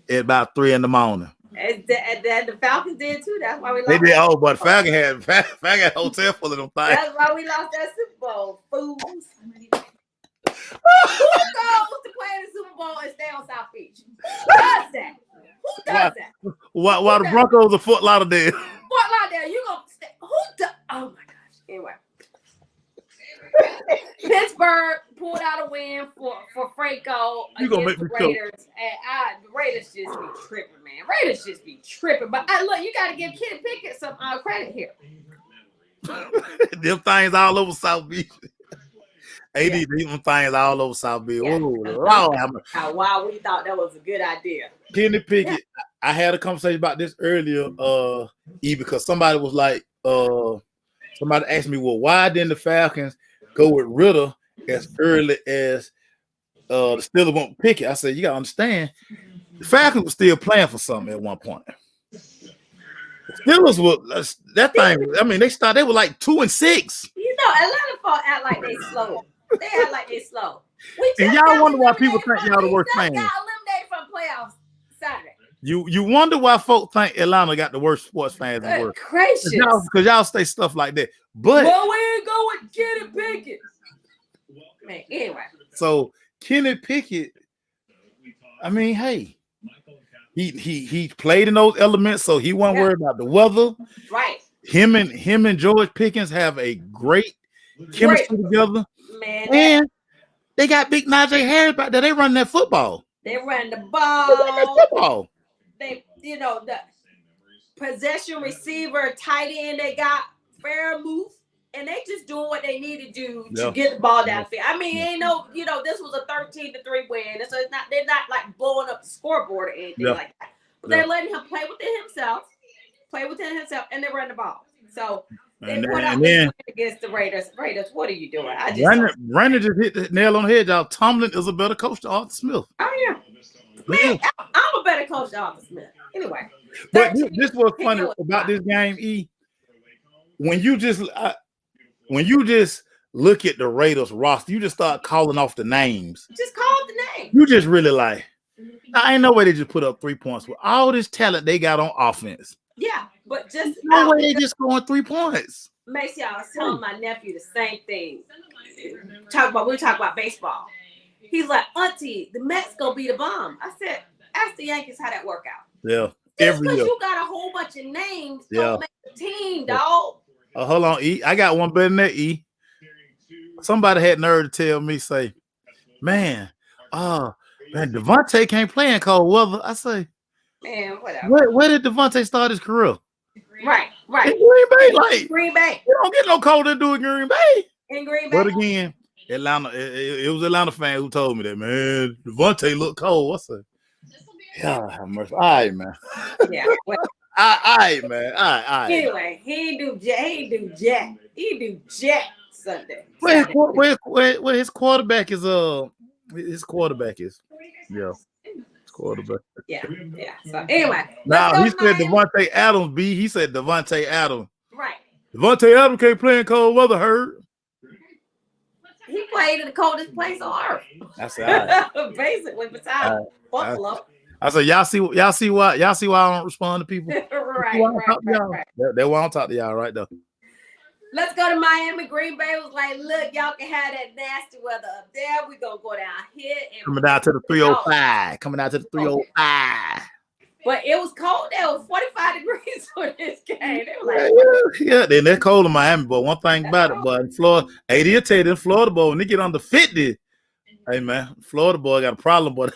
at about 3 in the morning. And the Falcons did too. That's why we lost. They did. Oh, but Falcon had a hotel full of them things. That's why we lost that Super Bowl. Fools. Who goes to play in the Super Bowl and stay on South Beach? Who does that? Who does that? Why the Broncos are Fort Lauderdale? Fort Lauderdale, you gonna stay? Who does? Oh my gosh. Anyway. Pittsburgh pulled out a win for Franco against the Raiders. And the Raiders just be tripping, man. Raiders just be tripping. But look, you got to give Kenny Pickett some credit here. Them things all over South Beach. AD, them things all over South Beach. Yeah. Oh, Lord. Wow, we thought that was a good idea. Kenny Pickett. I had a conversation about this earlier, because somebody was like, somebody asked me, well, why didn't the Falcons go with Ritter as early as the Steelers won't pick it? I said, you gotta understand, the Falcons were still playing for something at one point. The Steelers were that thing. I mean, they were like 2-6. You know, Atlanta folk act like they slow. They act like they slow. And y'all wonder why people think y'all the worst fans. We got eliminated from playoffs Saturday. You wonder why folk think Atlanta got the worst sports fans in the world. Gracious. Because y'all say stuff like that. But well, we ain't go with Kenny Pickett. Man, anyway. So Kenny Pickett, I mean, hey, he played in those elements, so he wasn't worried about the weather. Right. Him and George Pickens have a great chemistry together. Man, and they got big Najee Harris back there. They run that football. They run the ball. They, the possession receiver, tight end, they got Fairmouth, and they just doing what they need to do to get the ball down the field. I mean, ain't no, this was a 13-3 win, and so they're not like blowing up the scoreboard or anything like that. But they're letting him play within himself, and they run the ball. So they put out this win against the Raiders. Raiders, what are you doing? Brandon just hit the nail on the head, y'all. Tomlin is a better coach than Arthur Smith. Oh yeah. Man, I'm a better coach than Arthur Smith. Anyway. But this was funny about this game, E. When you just look at the Raiders roster, you just start calling off the names. Just call the name. You just really like, I ain't no way they just put up 3 points with all this talent they got on offense. Yeah, but just no way they just scoring 3 points. Macy, I was telling my nephew the same thing. We talk about baseball. He's like, Auntie, the Mets gonna be the bomb. I said, ask the Yankees how that work out. Yeah. Just because you got a whole bunch of names don't make the team, dog. Hold on, E. I got one better than that, E. Somebody had nerve to tell me, say, man, Devontae can't play in cold weather. I say, man, whatever. Where did Devontae start his career? Right. In Green Bay, Green Bay. You don't get no colder to do in Green Bay. In Green Bay. But again, Atlanta, it was Atlanta fan who told me that, man, Devontae look cold. I said, yeah, all right, man. Yeah. All right, man. All right. Anyway, he do jack Sunday. Where his quarterback is Yeah. His quarterback. Yeah. So anyway. Now he said Devontae Adams, B. He said Devontae Adams. Right. Devontae Adams can't play in cold weather, heard. He played in the coldest place on earth. That's right. Basically, besides Buffalo. I said, y'all see why I don't respond to people. right. They won't talk to y'all right though. Let's go to Miami. Green Bay was like, look, y'all can have that nasty weather up there. We're gonna go down here and coming down to the 305. But it was cold. There was 45 degrees for this game. They were like, yeah, then they're cold in Miami. But one thing about it, but in Florida, AD will tell you in Florida boy, when they get under 50, hey man, Florida boy got a problem, but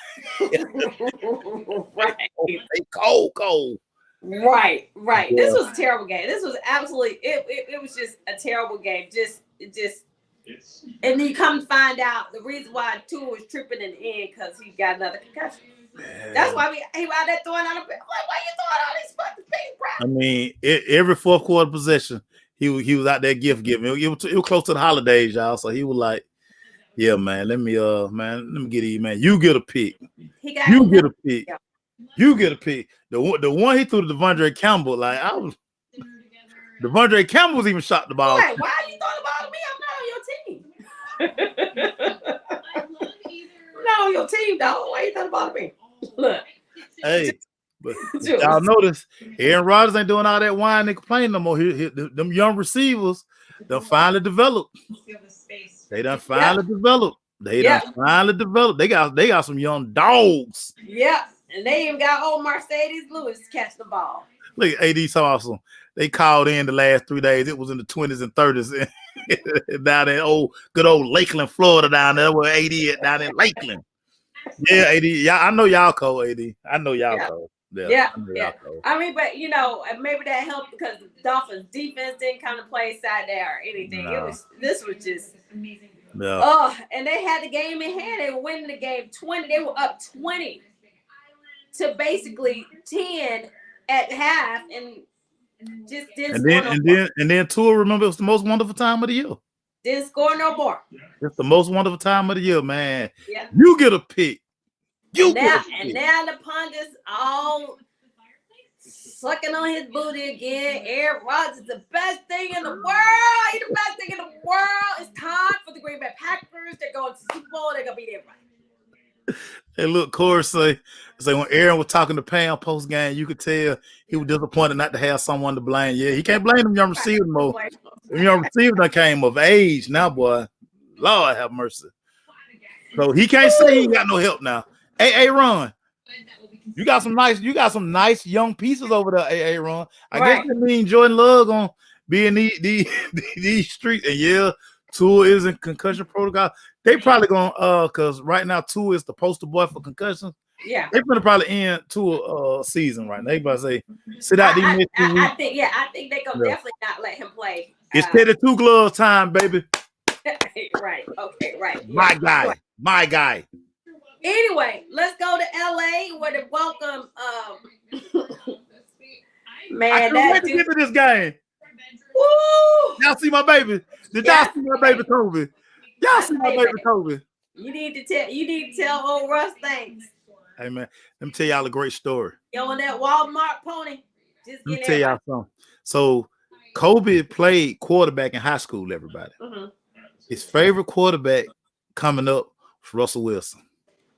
right. They cold. Right. Yeah. This was a terrible game. This was absolutely it was just a terrible game. Just And then you come to find out the reason why Tua was tripping in the end because he got another concussion. That's why he out there throwing out. Why you throwing all these fucking things, bro? I mean, every fourth quarter possession, he was out there gift giving. It was close to the holidays, y'all. So he was like, "Yeah, man, let me get you, man. You get a pick. You get a pick. You get a pick." The one he threw to Devondre Campbell, like Devondre Campbell was even shot the ball. Why are you throwing the ball to me? I'm not on your team. I'm not on your team, dog. Why you throwing the ball to me? Look. Hey, but y'all notice Aaron Rodgers ain't doing all that whining and complaining no more. Them young receivers, done finally developed. They done finally developed. They done finally developed. They got some young dogs. Yeah, and they even got old Mercedes Lewis to catch the ball. Look at AD, so awesome. They called in the last 3 days. It was in the 20s and 30s down in good old Lakeland, Florida, down there where AD at down in Lakeland. Yeah, AD. Yeah, I know y'all cold, AD. I know y'all cold. Yeah. I mean, but maybe that helped because the Dolphins defense didn't come to play side there or anything. No. This was just amazing. Yeah. Oh, and they had the game in hand. They were winning the game 20. They were up 20 to basically 10 at half, and just didn't and then Tua, remember, it was the most wonderful time of the year. Didn't score no more. It's the most wonderful time of the year, man. Yeah. You get a pick. And now the pundits all sucking on his booty again. Aaron Rodgers is the best thing in the world. He's the best thing in the world. It's time for the Green Bay Packers. They're going to the Super Bowl. They're going to beat everybody. Hey, look, Corey say when Aaron was talking to Pam post game, you could tell he was disappointed not to have someone to blame. Yeah, he can't blame them young receivers more. Them young receivers that came of age now, boy. Lord have mercy. So he can't say he got no help now. Hey, Ron, you got some nice young pieces over there. Hey, Ron. I guess that means Jordan Love gonna be in these streets. And yeah, Tua is in concussion protocol. They probably gonna because right now Tua is the poster boy for concussions. Yeah, they're gonna probably end Tua season right now. They about to say sit out these next 2 weeks. I think they gonna definitely not let him play. It's Teddy Two Gloves time, baby. Right. Okay. Right. My guy. Anyway, let's go to LA where they welcome man. That dude. Get to this game. Woo! Y'all see my baby? Did y'all see my baby Kobe? Y'all see my baby Kobe? You need to tell old Russ things. Hey man, let me tell y'all a great story. Yo, on that Walmart pony. Let me tell y'all something. So Kobe played quarterback in high school, everybody. Mm-hmm. His favorite quarterback coming up was Russell Wilson.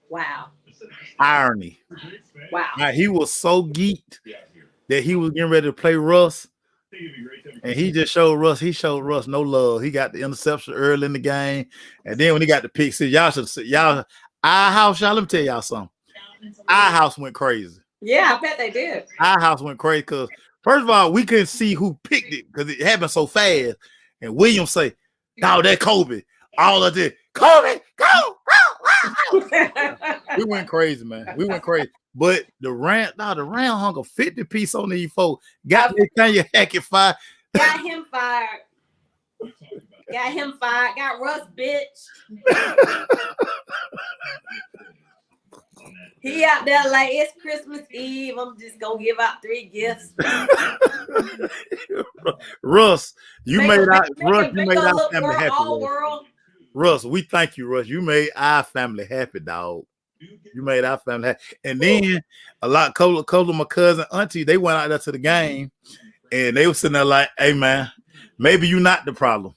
Wow. Irony. Wow. Now, he was so geeked that he was getting ready to play Russ. And he just showed Russ no love. He got the interception early in the game. And then when he got the pick six, y'all, our house, y'all, let me tell y'all something. Our house went crazy. Yeah, I bet they did. Our house went crazy because, first of all, we couldn't see who picked it because it happened so fast. And William say, "No, that Kobe." All of this, Kobe, go. We went crazy, man. We went crazy. But the Rams hung a 50 piece on these folks. Got Nathaniel Hackett fired. Got him fired. Got Russ bitch. He out there like it's Christmas Eve. I'm just gonna give out 3 gifts. Russ, you made our family happy. Russ, we thank you, Russ. You made our family happy, dog. You made our family happy. And then a couple of my cousin auntie, they went out there to the game and they were sitting there like, "Hey man, maybe you not the problem.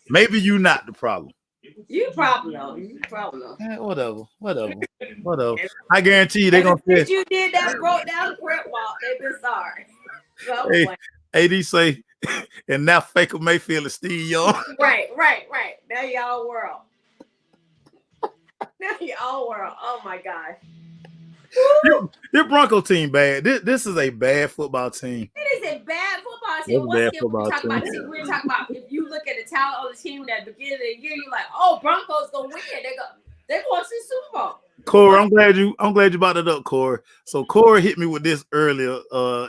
Maybe you not the problem." You probably know. Yeah, whatever. I guarantee you they're gonna say you did that broke down the prep walk. They've been sorry. So, hey, AD say, and now Faker Mayfield is Steve Young. Right. Now y'all world. Oh my gosh. Your Bronco team bad. This is a bad football team. It is a bad football team. We're talking about if you look at the talent of the team at the beginning of the year, you're like, oh, Broncos gonna win. They're going to the Super Bowl. Corey, I'm glad you brought it up, Corey. So Corey hit me with this earlier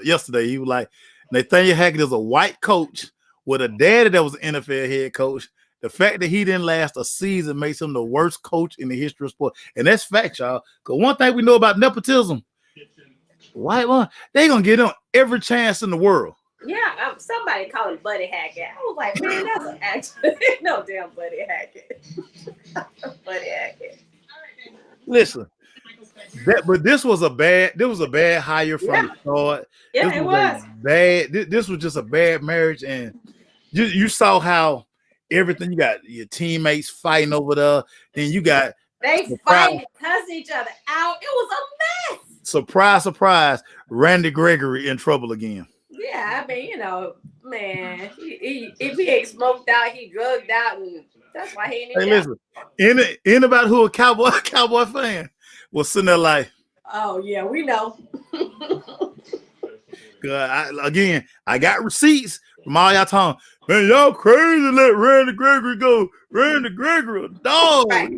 yesterday. He was like, Nathaniel Hackett is a white coach with a daddy that was an NFL head coach The fact that he didn't last a season makes him the worst coach in the history of sport. And that's fact, y'all. Because one thing we know about nepotism, white one, they going to get him every chance in the world. Yeah, somebody called him Buddy Hackett. I was like, man, that's an action. No damn Buddy Hackett. Buddy Hackett. Listen, but this was a bad hire from the start. Yeah, it was. This was just a bad marriage, and you saw how everything, you got your teammates fighting over there, then you got fighting, cussing each other out. It was a mess. Surprise, Randy Gregory in trouble again. Yeah, I mean, man, if he ain't smoked out, he drugged out, and that's why he ain't. Hey, listen, anybody who a cowboy fan was sitting there like, oh yeah, we know. I got receipts from all y'all talking. Man, y'all crazy to let Randy Gregory go. Randy Gregory, a dog. Right.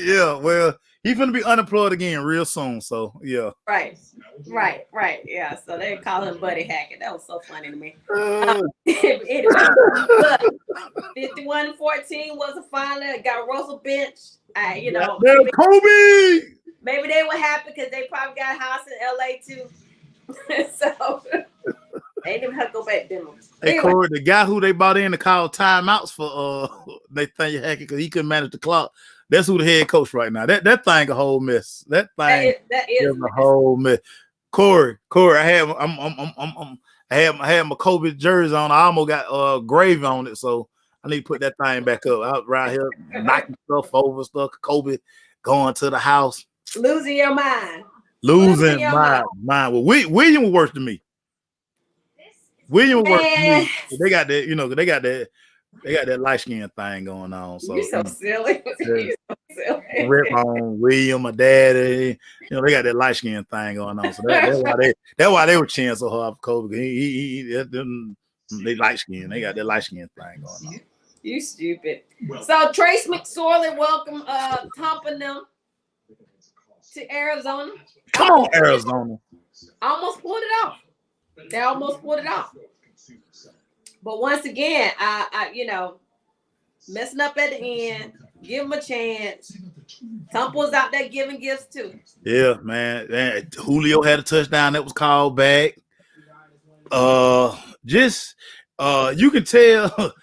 Yeah, well, he's gonna be unemployed again real soon. So yeah. Right. Yeah. So they call him Buddy Hackett. That was so funny to me. Anyway, look, 51-14 was a final. Got Russell bench. Kobe. Maybe they were happy because they probably got a house in LA too. So they didn't have to go back to them. Hey, Corey, the guy who they brought in to call timeouts for Nathaniel Hackett because he couldn't manage the clock. That's who the head coach right now. That thing a whole mess. That is a whole mess. Corey, I had my Kobe jersey on. I almost got gravy on it, so I need to put that thing back up. Out around here knocking stuff over, stuff. Kobe going to the house, losing your mind. Losing my mind. Well, William was worse than me. William was worse than me. They got that, they got that light skin thing going on. So you're so silly. You're so silly. Rip on William, my daddy. They got that light skin thing going on. So that's why they were cheering so hard for Kobe. They light skin. They got that light skin thing going on. You stupid. So Trace McSorley welcome Tom them to Arizona. Come on, Arizona. Almost pulled it off. They almost pulled it off. But once again, I messing up at the end. Give him a chance. Tumple's out there giving gifts too. Yeah, man. Julio had a touchdown that was called back. You can tell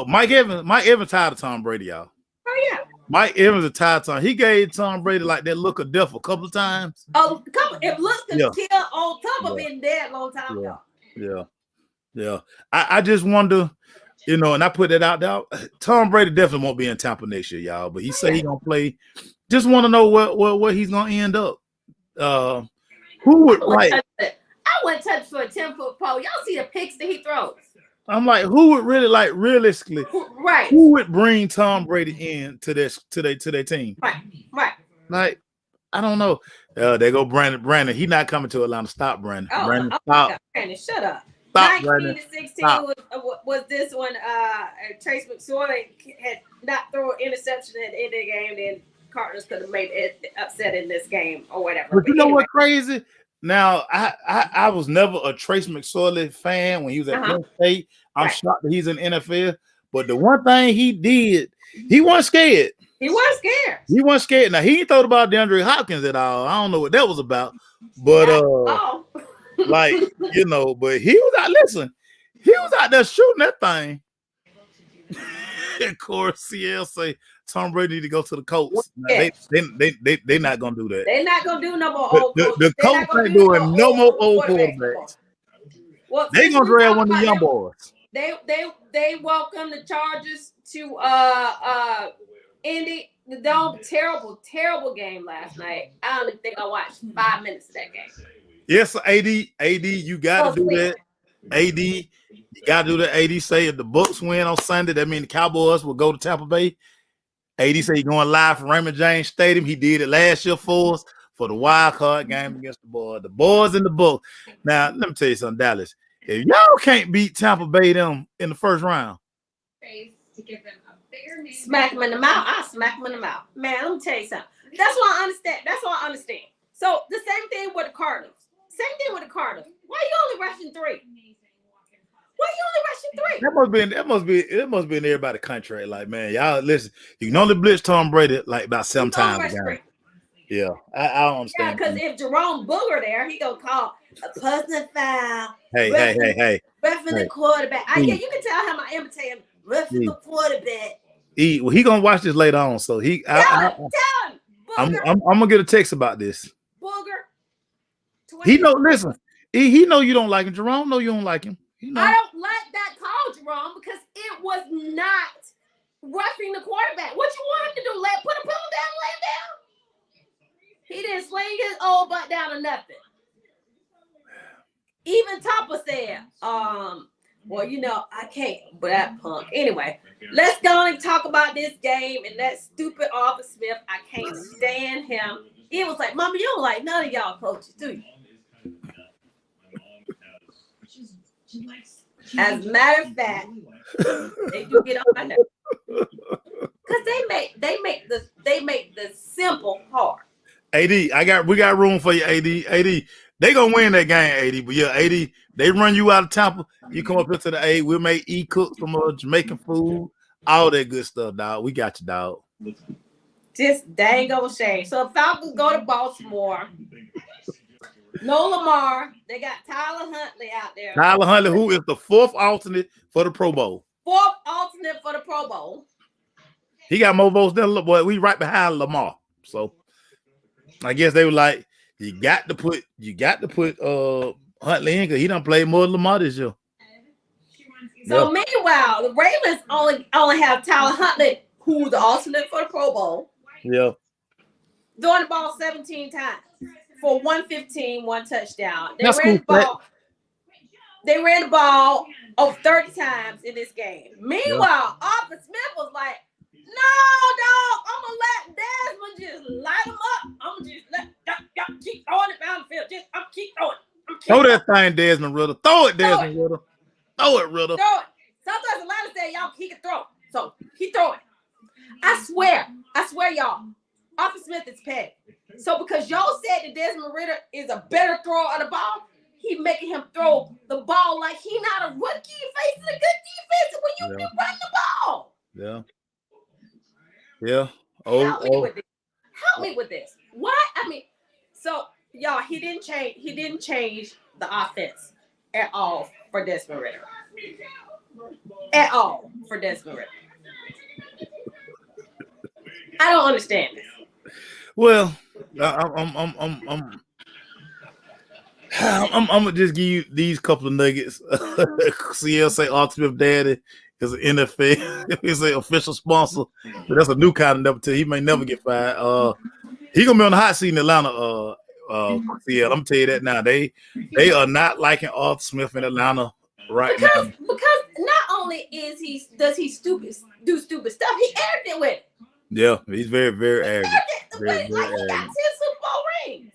Mike Evans tired of Tom Brady, y'all. Oh yeah. Mike Evans is tired of Tom. He gave Tom Brady like that look of death a couple of times. If looks could kill old Tom been dead a long time ago. Yeah. I just wonder, and I put that out there. Tom Brady definitely won't be in Tampa next year, y'all. But he said he's gonna play. Just want to know where he's gonna end up. Who would like? I wouldn't touch for a 10-foot pole. Y'all see the picks that he throws. I'm like, who would really realistically? Right. Who would bring Tom Brady in to their team? Right. Like, I don't know. There go Brandon. He's not coming to Atlanta. Stop, Brandon. Brandon, stop. Brandon, shut up. Stop, 19-16 was this one. Trace McSorley had not thrown an interception at the end of the game. Then Cardinals could have made it upset in this game or whatever. But you know what crazy? Now, I was never a Trace McSorley fan when he was at Penn State. I'm shocked that he's in the NFL. But the one thing he did, he wasn't scared. He wasn't scared. Now, he ain't thought about DeAndre Hopkins at all. I don't know what that was about. But, but he was out, listen, he was out there shooting that thing. Of course, CL say Tom Brady need to go to the Colts. Now, they not gonna do that. They're not gonna do no more old. The Colts ain't doing no more old quarterbacks. Well, they gonna draft one of the young boys. They welcome the Chargers to Indy. The Dome, terrible game last night. I don't even think I watched 5 minutes of that game. Yes, AD, you gotta do that. AD, you gotta do that. AD say if the Bucks win on Sunday, that means the Cowboys will go to Tampa Bay. AD say he's going live from Raymond James Stadium. He did it last year for us for the wild card game against the boys. The boys in the book. Now, let me tell you something, Dallas. If y'all can't beat Tampa Bay them in the first round, smack them in the mouth. I'll smack them in the mouth. Man, let me tell you something. That's what I understand. So the same thing with the Cardinals. Why are you only rushing 3? Why you only rushing 3? It must be in everybody's contract. Like, man, y'all listen, you can only blitz Tom Brady like about 7 times a game. Yeah, I don't Yeah, understand. because if Jerome Booger there, he gonna call a personal foul. Hey. Roughing the quarterback. Yeah, you can tell him I imitate him. Roughing the quarterback. He gonna watch this later on, so Tell him. Booger. I'm gonna get a text about this. Booger. He know. Listen, he know you don't like him. Jerome know you don't like him. He know. I don't like that call, Jerome, because it was not roughing the quarterback. What you want him to do? Put a pillow down, lay him down? He didn't sling his old butt down or nothing. Even Topper said, well, you know, I can't, but that punk. Anyway, let's go and talk about this game and that stupid Arthur Smith. I can't stand him. He was like, Mama, you don't like none of y'all coaches, do you? As a matter of fact, they do get on my nerves. Because they make the simple hard. AD, we got room for you, AD. They gonna win that game, AD. But yeah, AD, they run you out of Tampa. You come up here to the A. We'll make cook some Jamaican food, all that good stuff, dog. We got you, dog. Just dang old shame. So if Falcons go to Baltimore, no Lamar, they got Tyler Huntley out there. Tyler Huntley, who is the 4th alternate for the Pro Bowl. 4th alternate for the Pro Bowl. He got more votes than boy. We right behind Lamar. So I guess they were like, you got to put Huntley in because he done played more than Lamar this year. So meanwhile, the Ravens only have Tyler Huntley, who's the alternate for the Pro Bowl. Yeah. Throwing the ball 17 times for 115, 1 touchdown. They ran the ball over 30 times in this game. Meanwhile, Arthur Smith was like, no, dog, I'm going to let Desmond just light him up. I'm going to just let keep throwing it down the field. I'm keep throwing. Throw that thing, Desmond Ritter. Throw it, Desmond Ritter. Throw it, Ritter. Throw it. Sometimes Atlanta said, y'all, he can throw. So he throw it. I swear, y'all, Arthur Smith is petty. So because y'all said that Desmond Ritter is a better thrower of the ball, he making him throw the ball like he not a rookie facing a good defense when you run the ball. Yeah. Yeah. Help me with this. What? I mean, so y'all, he didn't change the offense at all for Desmond Ritter. At all for Desmond Ritter. I don't understand this. Well, I'm gonna just give you these couple of nuggets. CL say Arthur Smith Daddy is an NFL. He's an official sponsor, but that's a new kind of number two. He may never get fired. He gonna be on the hot seat in Atlanta. CL, I'm tell you that now. They are not liking Arthur Smith in Atlanta right now. Because not only does he do stupid stuff, he arrogant with it. Yeah, he's very, very arrogant. He got 10 Super Bowl rings.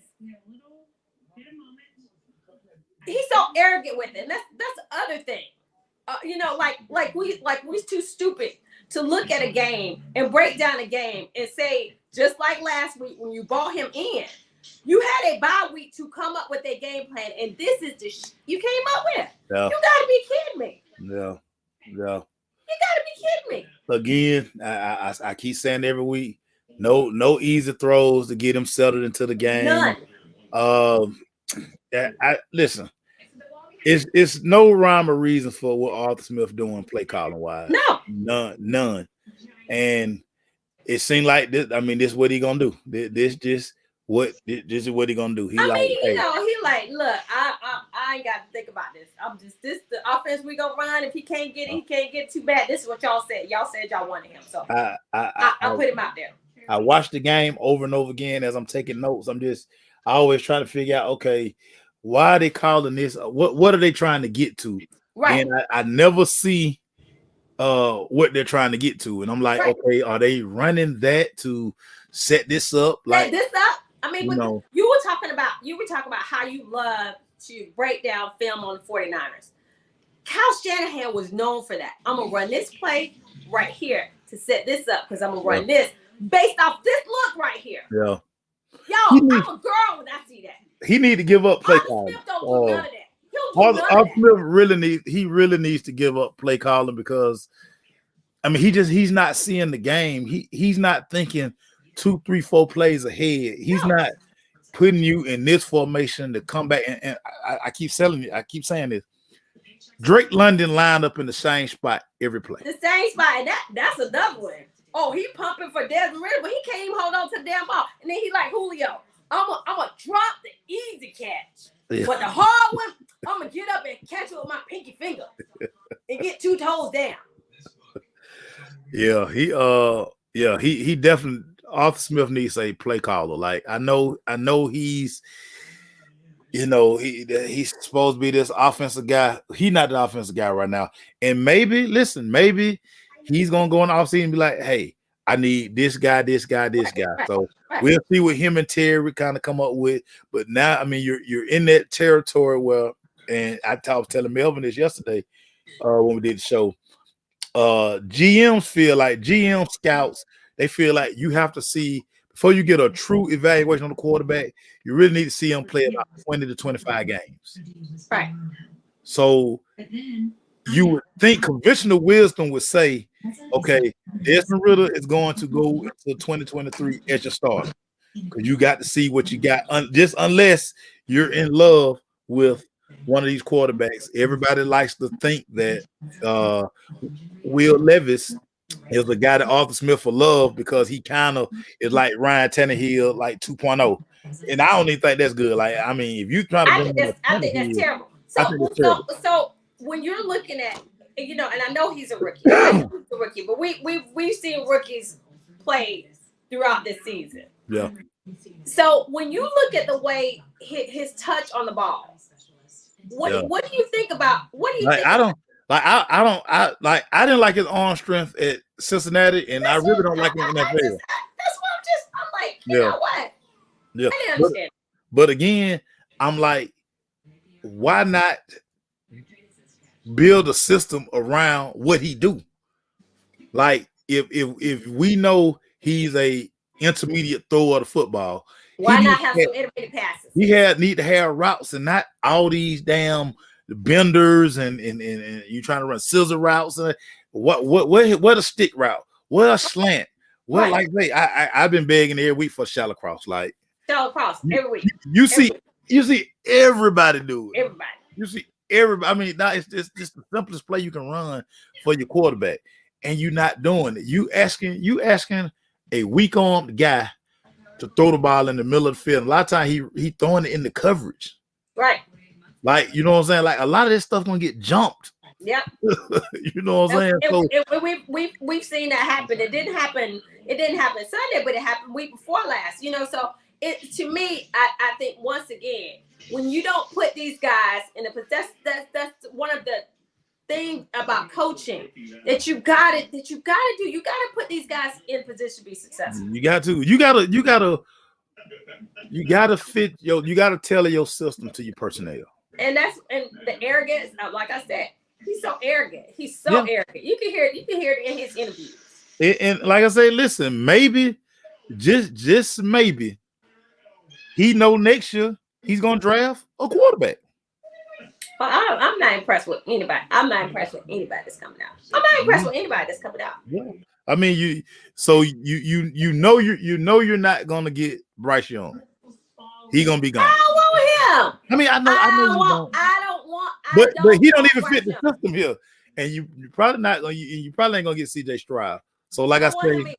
He's so arrogant with it. And that's the other thing. Like we too stupid to look at a game and break down a game and say, just like last week when you brought him in, you had a bye week to come up with a game plan, and this is the you came up with. Yeah. You gotta be kidding me. Yeah. You gotta be kidding me. Again, I keep saying every week, no easy throws to get him settled into the game. None. Listen, it's no rhyme or reason for what Arthur Smith doing play calling wise. No. None. And it seemed like this. I mean, this is what he gonna do. This is what he gonna do. He look, I ain't got to think about this. This the offense we gonna run. If he can't get it, he can't get too bad. This is what y'all said. Y'all said y'all wanted him. So I put him out there. I watched the game over and over again as I'm taking notes. I always try to figure out, okay, why are they calling this? What are they trying to get to? Right. And I never see what they're trying to get to. And I'm like, okay, are they running that to set this up? Set this up? I mean, you were talking about how you love to break down film on the 49ers. Kyle Shanahan was known for that. I'm going to run this play right here to set this up because I'm going to run this based off this look right here. Yeah. Yo, I'm a girl when I see that. He need to give up play time. Smith don't do none of that. He'll do none of Arthur that. Smith really needs to give up play calling because I mean he's not seeing the game. He's not thinking 2, 3, 4 plays ahead. He's not putting you in this formation to come back. And I keep saying this. Drake London lined up in the same spot every play. The same spot, and that's another one. Oh, he pumping for Desmond Ritter, but he can't even hold on to the damn ball. And then he like, Julio, I'm gonna drop the easy catch. Yeah. But the hard one, I'm gonna get up and catch it with my pinky finger and get 2 toes down. Yeah, he definitely Arthur Smith needs a play caller. Like I know he's he's supposed to be this offensive guy. He's not the offensive guy right now. And maybe he's gonna go in the offseason and be like, hey, I need this guy. So we'll see what him and Terry kind of come up with. But now, I mean, you're in that territory where, and I was telling Melvin this yesterday when we did the show. GMs feel like GM scouts, they feel like you have to see before you get a true evaluation on the quarterback, you really need to see him play about 20 to 25 games. Right. So you would think conventional wisdom would say, okay, Desmond Ritter is going to go into 2023 as your starter because you got to see what you got. Just unless you're in love with one of these quarterbacks. Everybody likes to think that Will Levis is the guy that Arthur Smith will love because he kind of is like Ryan Tannehill, like 2.0. And I don't even think that's good. Like, I mean, if you try to I think that's terrible. So when you're looking at, and I know he's a rookie. But we've seen rookies play throughout this season. Yeah. So when you look at the way his touch on the ball, what do you think about? What do you think? I didn't like his arm strength at Cincinnati, and I really don't like him in NFL. That's what I'm like, you know what? Yeah. I didn't understand. But again, I'm like, why not build a system around what he do? Like, if we know he's a intermediate thrower of the football, why not have some intermediate passes? He need to have routes and not all these damn benders and you trying to run scissor routes and what a stick route, what a slant, what like I've been begging every week for shallow cross, like shallow cross every week. You see everybody do it. Everybody. You see everybody. I mean, it's just the simplest play you can run for your quarterback, and you're not doing it. You asking a weak-armed guy to throw the ball in the middle of the field. A lot of times he throwing it in the coverage. Right. Like, you know what I'm saying? Like a lot of this stuff gonna get jumped. Yep. You know what I'm saying? We've seen that happen. It didn't happen Sunday, but it happened week before last. So to me, I think once again, when you don't put these guys in that's one of the things about coaching that you gotta do. You gotta put these guys in position to be successful. You gotta fit you gotta tailor your system to your personnel. And the arrogance, like I said, he's so arrogant. He's so arrogant. You can hear it in his interviews. And like I say, listen, maybe, just maybe, he know next year he's gonna draft a quarterback. But I'm not impressed with anybody. I'm not impressed with anybody that's coming out. I'm not impressed with anybody that's coming out. Yeah. I mean, you know you're not gonna get Bryce Young. He's gonna be gone. I don't want him. I mean, I know you don't. But he don't even fit the system here. And you probably not gonna you probably ain't gonna get CJ Stroud. So like I say,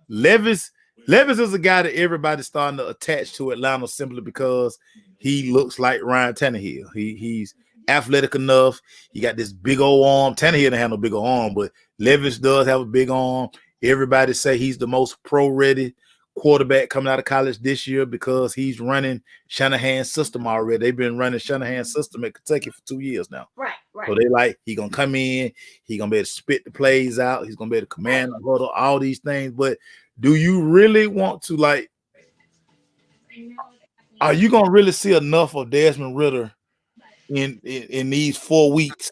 Levis is a guy that everybody's starting to attach to Atlanta simply because he looks like Ryan Tannehill. He's athletic enough. He got this big old arm. Tannehill doesn't have no big old arm, but Levis does have a big arm. Everybody say he's the most pro-ready quarterback coming out of college this year because he's running Shanahan's system already. They've been running Shanahan's system at Kentucky for 2 years now. Right. So they like he gonna come in, he gonna be able to spit the plays out, he's gonna be able to command the huddle, all these things. But do you really want to are you gonna really see enough of Desmond Ritter in these 4 weeks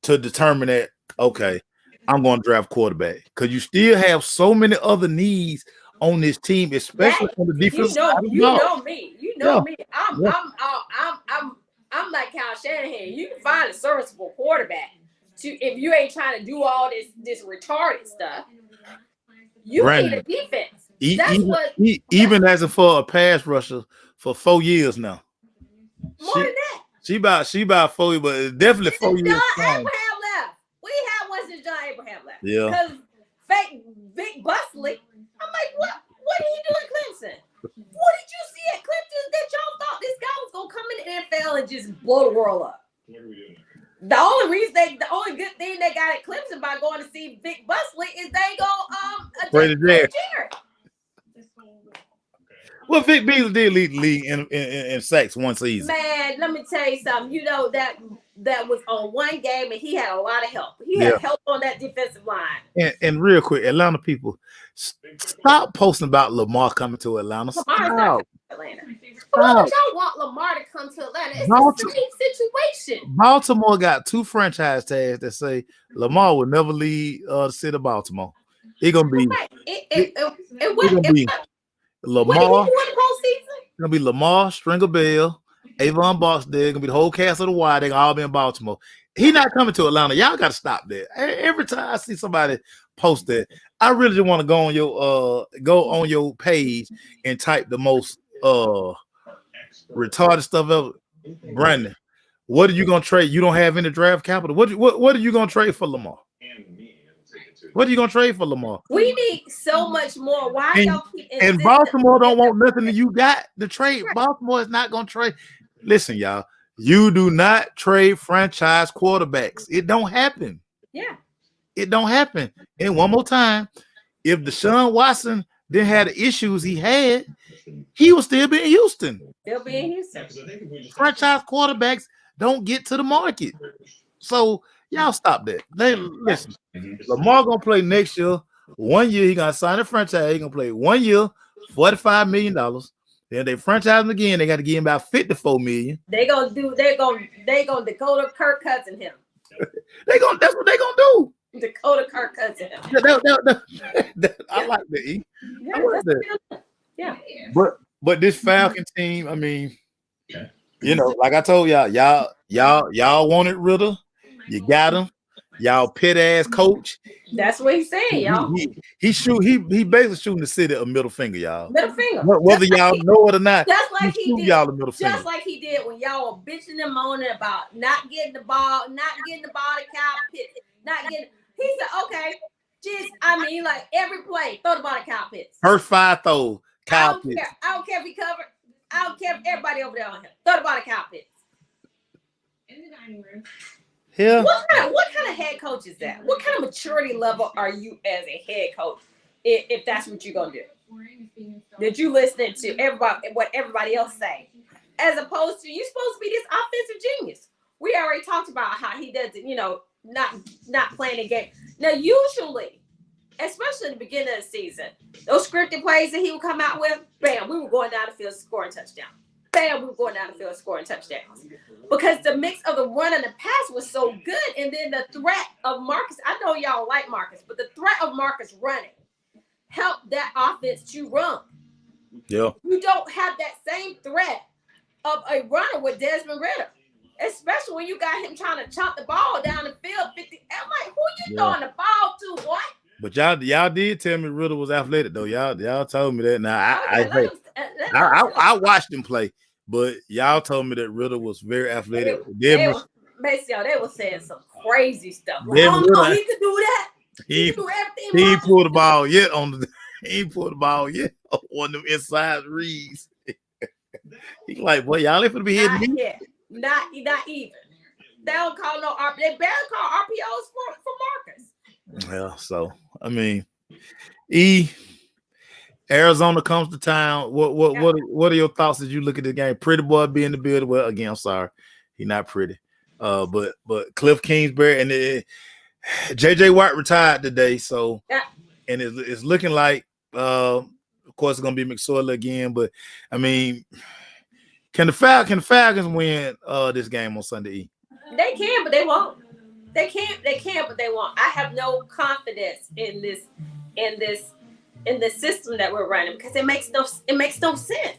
to determine that okay, I'm gonna draft quarterback? Because you still have so many other needs on this team, especially on the defense. You know me. I'm I'm like Kyle Shanahan. You can find a serviceable quarterback if you ain't trying to do all this retarded stuff. You Brandon, need a defense. Even as for a pass rusher for 4 years now. More than that. She about 4, but definitely 4 years. John Abraham left. We had one since John Abraham left. Yeah. Because fake Vic Busley. I'm like, what did he do at Clemson? What did you see at Clemson that y'all thought this guy was gonna come in the NFL and just blow the world up? What are we doing? The only good thing they got at Clemson by going to see Vic Busley is they go Brady Jarrett. Jarrett. Well, Vic Beasley did lead the league in sacks one season. Man, let me tell you something. You know that was on one game, and he had a lot of help. He had help on that defensive line. And real quick, Atlanta people, stop posting about Lamar coming to Atlanta. Stop. Atlanta. Why would y'all want Lamar to come to Atlanta? It's the same situation. Baltimore got 2 franchise tags that say Lamar will never leave the city of Baltimore. It's gonna be Lamar. It's gonna be Lamar, Stringer Bell, Avon Barksdale. Gonna be the whole cast of the Y. They gonna all be in Baltimore. He not coming to Atlanta. Y'all got to stop that. Every time I see somebody post that, I really just want to go on your page and type the most retarded stuff ever. Brandon, what are you gonna trade? You don't have any draft capital. What are you gonna trade for Lamar? What are you gonna trade for Lamar? We need so much more. Why y'all keep and Baltimore don't want nothing that you got to trade. Baltimore is not gonna trade. Listen, y'all, you do not trade franchise quarterbacks. It don't happen. Yeah, it don't happen. And one more time, if Deshaun Watson didn't have the issues he had, he would still be in Houston. He'll be in Houston. Franchise quarterbacks don't get to the market. So y'all stop that. Listen, Lamar gonna play next year. 1 year he gonna sign a franchise. He gonna play 1 year, $45 million. Then they franchise him again. They got to give him about $54 million. They gonna Dakota Kirk Cousin him. That's what they gonna do. Dakota Kirk Cousin him. I like that. E. Yeah, I like that. Yeah. But this Falcon team, I mean, like I told y'all wanted Ritter. You got him. Y'all pit ass coach. That's what he's saying, y'all. He basically shooting the city a middle finger, y'all. Middle finger. Whether y'all know it or not, just like he did. Y'all a middle finger. Just like he did when y'all were bitching and moaning about not getting the ball to Kyle Pitts, not getting. He said, "Okay, like every play, throw the ball to Kyle Pitts. First 5 throws, Kyle Pitts. I don't care if he covered. I don't care if everybody over there on him. Throw the ball to Kyle Pitts." In the dining room. Yeah. What kind of head coach is that? What kind of maturity level are you as a head coach if that's what you're gonna do? That you listening to what everybody else say, as opposed to you supposed to be this offensive genius. We already talked about how he does it, not playing the game. Now, usually, especially in the beginning of the season, those scripted plays that he would come out with, bam, we were going down the field scoring touchdown. Bam, we were going down the field scoring touchdowns. Because the mix of the run and the pass was so good. And then the threat of Marcus, I know y'all like Marcus, but the threat of Marcus running helped that offense to run. Yeah. You don't have that same threat of a runner with Desmond Ridder, especially when you got him trying to chomp the ball down the field 50. I'm like, who you throwing the ball to, boy? But y'all did tell me Ridder was athletic, though. Y'all told me that. Now I watched him play. But y'all told me that Ridder was very athletic. They were saying some crazy stuff. Like, he could do that. He could do everything. He ain't pulled the ball yet on them inside reads. He's like, boy, y'all ain't finna be hitting me. Not even. They don't call no RP. They barely call RPOs for Marcus. Yeah, so I mean, Arizona comes to town. What are your thoughts as you look at the game? Pretty boy being the builder. Well, again, I'm sorry, he's not pretty. But Cliff Kingsbury and JJ Watt retired today. So and it's looking like, of course, it's gonna be McSorley again. But I mean, can the Falcons win this game on Sunday? They can, but they won't. They can, but they won't. I have no confidence in this system that we're running because it makes no sense. It makes no sense.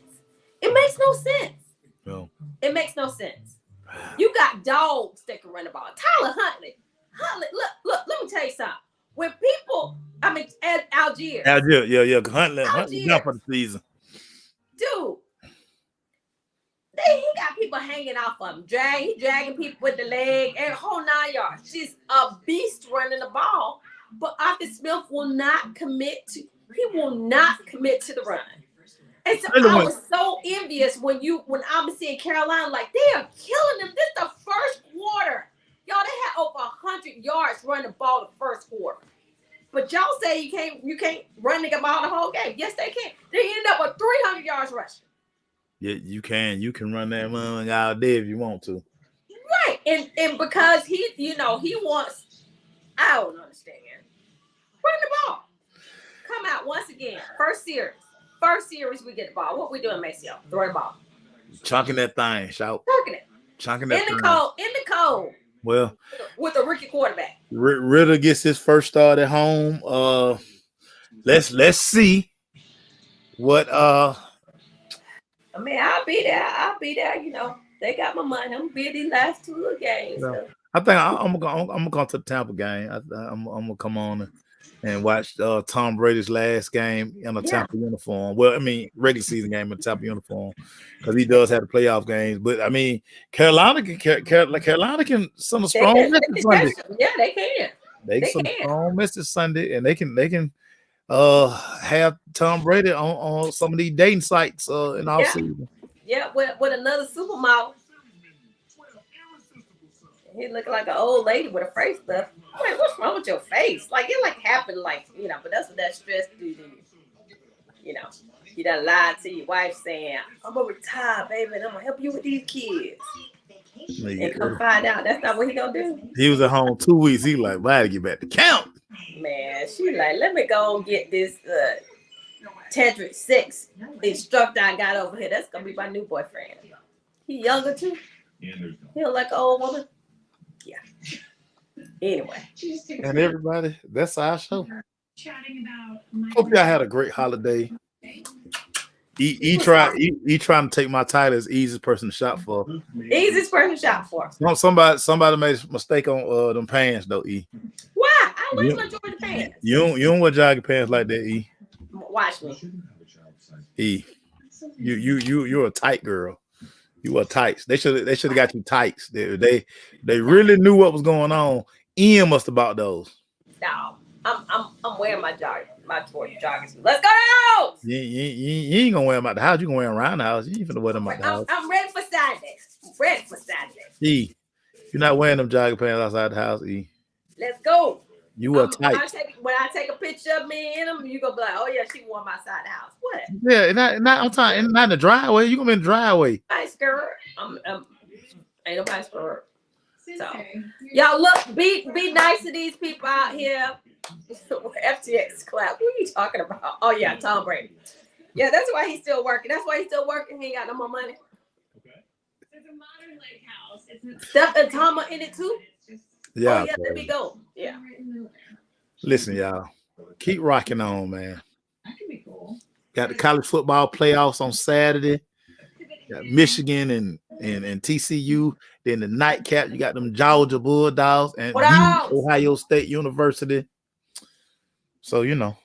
No. It makes no sense. You got dogs that can run the ball. Tyler Huntley, look. Let me tell you something. When people, at Algiers, Yeah. Huntley done for the season. Dude, he got people hanging off of him, dragging people with the leg, and whole 9 yards. She's a beast running the ball, but Arthur Smith will not commit to. He will not commit to the run. And so I was so envious when I was seeing Carolina, like they are killing them. This is the first quarter, y'all. They had over 100 yards running the ball the first quarter. But y'all say you can't run the ball the whole game. Yes, they can. They ended up with 300 yards rushing. Yeah, you can. You can run that one out there if you want to. Right. And because he wants, I don't understand. Run the ball. Come out once again. First series we get the ball. What we doing, Maceo? Throw the ball. Chunking that thing, shout. Chunking that thing. In the cold. Well, with a rookie quarterback. Ritter gets his first start at home. Let's see what I'll be there. You know, they got my money. I'm gonna be these last 2 games. So. I think I'm gonna go to the Tampa game. I'm gonna come on and watch Tom Brady's last game in a Tampa uniform. Well, I mean, regular season game in a Tampa uniform because he does have the playoff games. But I mean, Carolina can some strong message Sunday. Yeah, they can. They can strong message Sunday, and they can have Tom Brady on some of these dating sites in off season. Yeah, with another supermodel. He looked like an old lady with a face stuff. Wait, what's wrong with your face? Like it happened, but that's what that stress do to you. You know, you done lied to your wife saying, I'm gonna retire, baby, and I'm gonna help you with these kids. And come find out that's not what he gonna do. He was at home 2 weeks. He like, why to get back to count? Man, she like, let me go and get this tantric sex instructor I got over here. That's gonna be my new boyfriend. He younger too. He look like an old woman. Yeah. Anyway. And everybody, that's our show. Hope y'all had a great holiday. Trying to take my title as easiest person to shop for. Easiest person to shop for. Somebody made a mistake on them pants though, E. Why? I always wear Jordan pants. You don't wear jogging pants like that, E. Watch me. E. You're a tight girl. You were tights. They should have got you tights. They really knew what was going on. Ian must have bought those. No, I'm wearing my joggers. Let's go. You ain't gonna wear them out the house. You gonna wear them around the house. You ain't finna wear them out the house. I'm ready for Saturday. E, you're not wearing them jogging pants outside the house. E, let's go. You were tight. When I take a picture of me in them, you gonna be like, oh yeah, she wore them outside the house. What? Yeah, not in the driveway. You gonna be in the driveway. Nice girl. Ain't nobody scared. So y'all look, be nice to these people out here. FTX clap. What are you talking about? Oh yeah, Tom Brady. Yeah, that's why he's still working. He ain't got no more money. Okay. It's a modern lake house. Steph and Tom are in it too. Yeah. Oh, yeah, let me go. Yeah. Listen, y'all. Keep rocking on, man. That could be cool. Got the college football playoffs on Saturday. Got Michigan and TCU. Then the nightcap, you got them Georgia Bulldogs and Ohio State University. So, you know,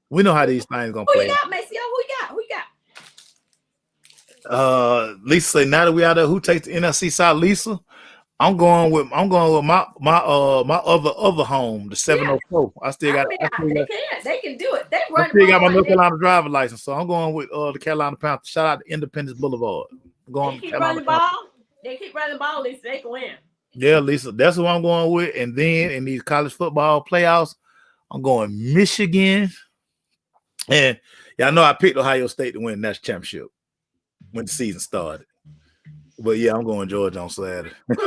we know how these things gonna play. Who you got, Maceo? Who you got? Lisa say, now that we out there, who takes the NFC South? Lisa, I'm going with my other home, the 704. I still got. They can do it. I still got my North Carolina driver license, so I'm going with the Carolina Panthers. Shout out to Independence Boulevard. I'm going. They keep running the ball. They keep running the ball, Lisa. They can win. Yeah, Lisa, that's who I'm going with. And then in these college football playoffs, I'm going Michigan. And y'all know I picked Ohio State to win that championship when the season started. But yeah, I'm going Georgia on Saturday. I'm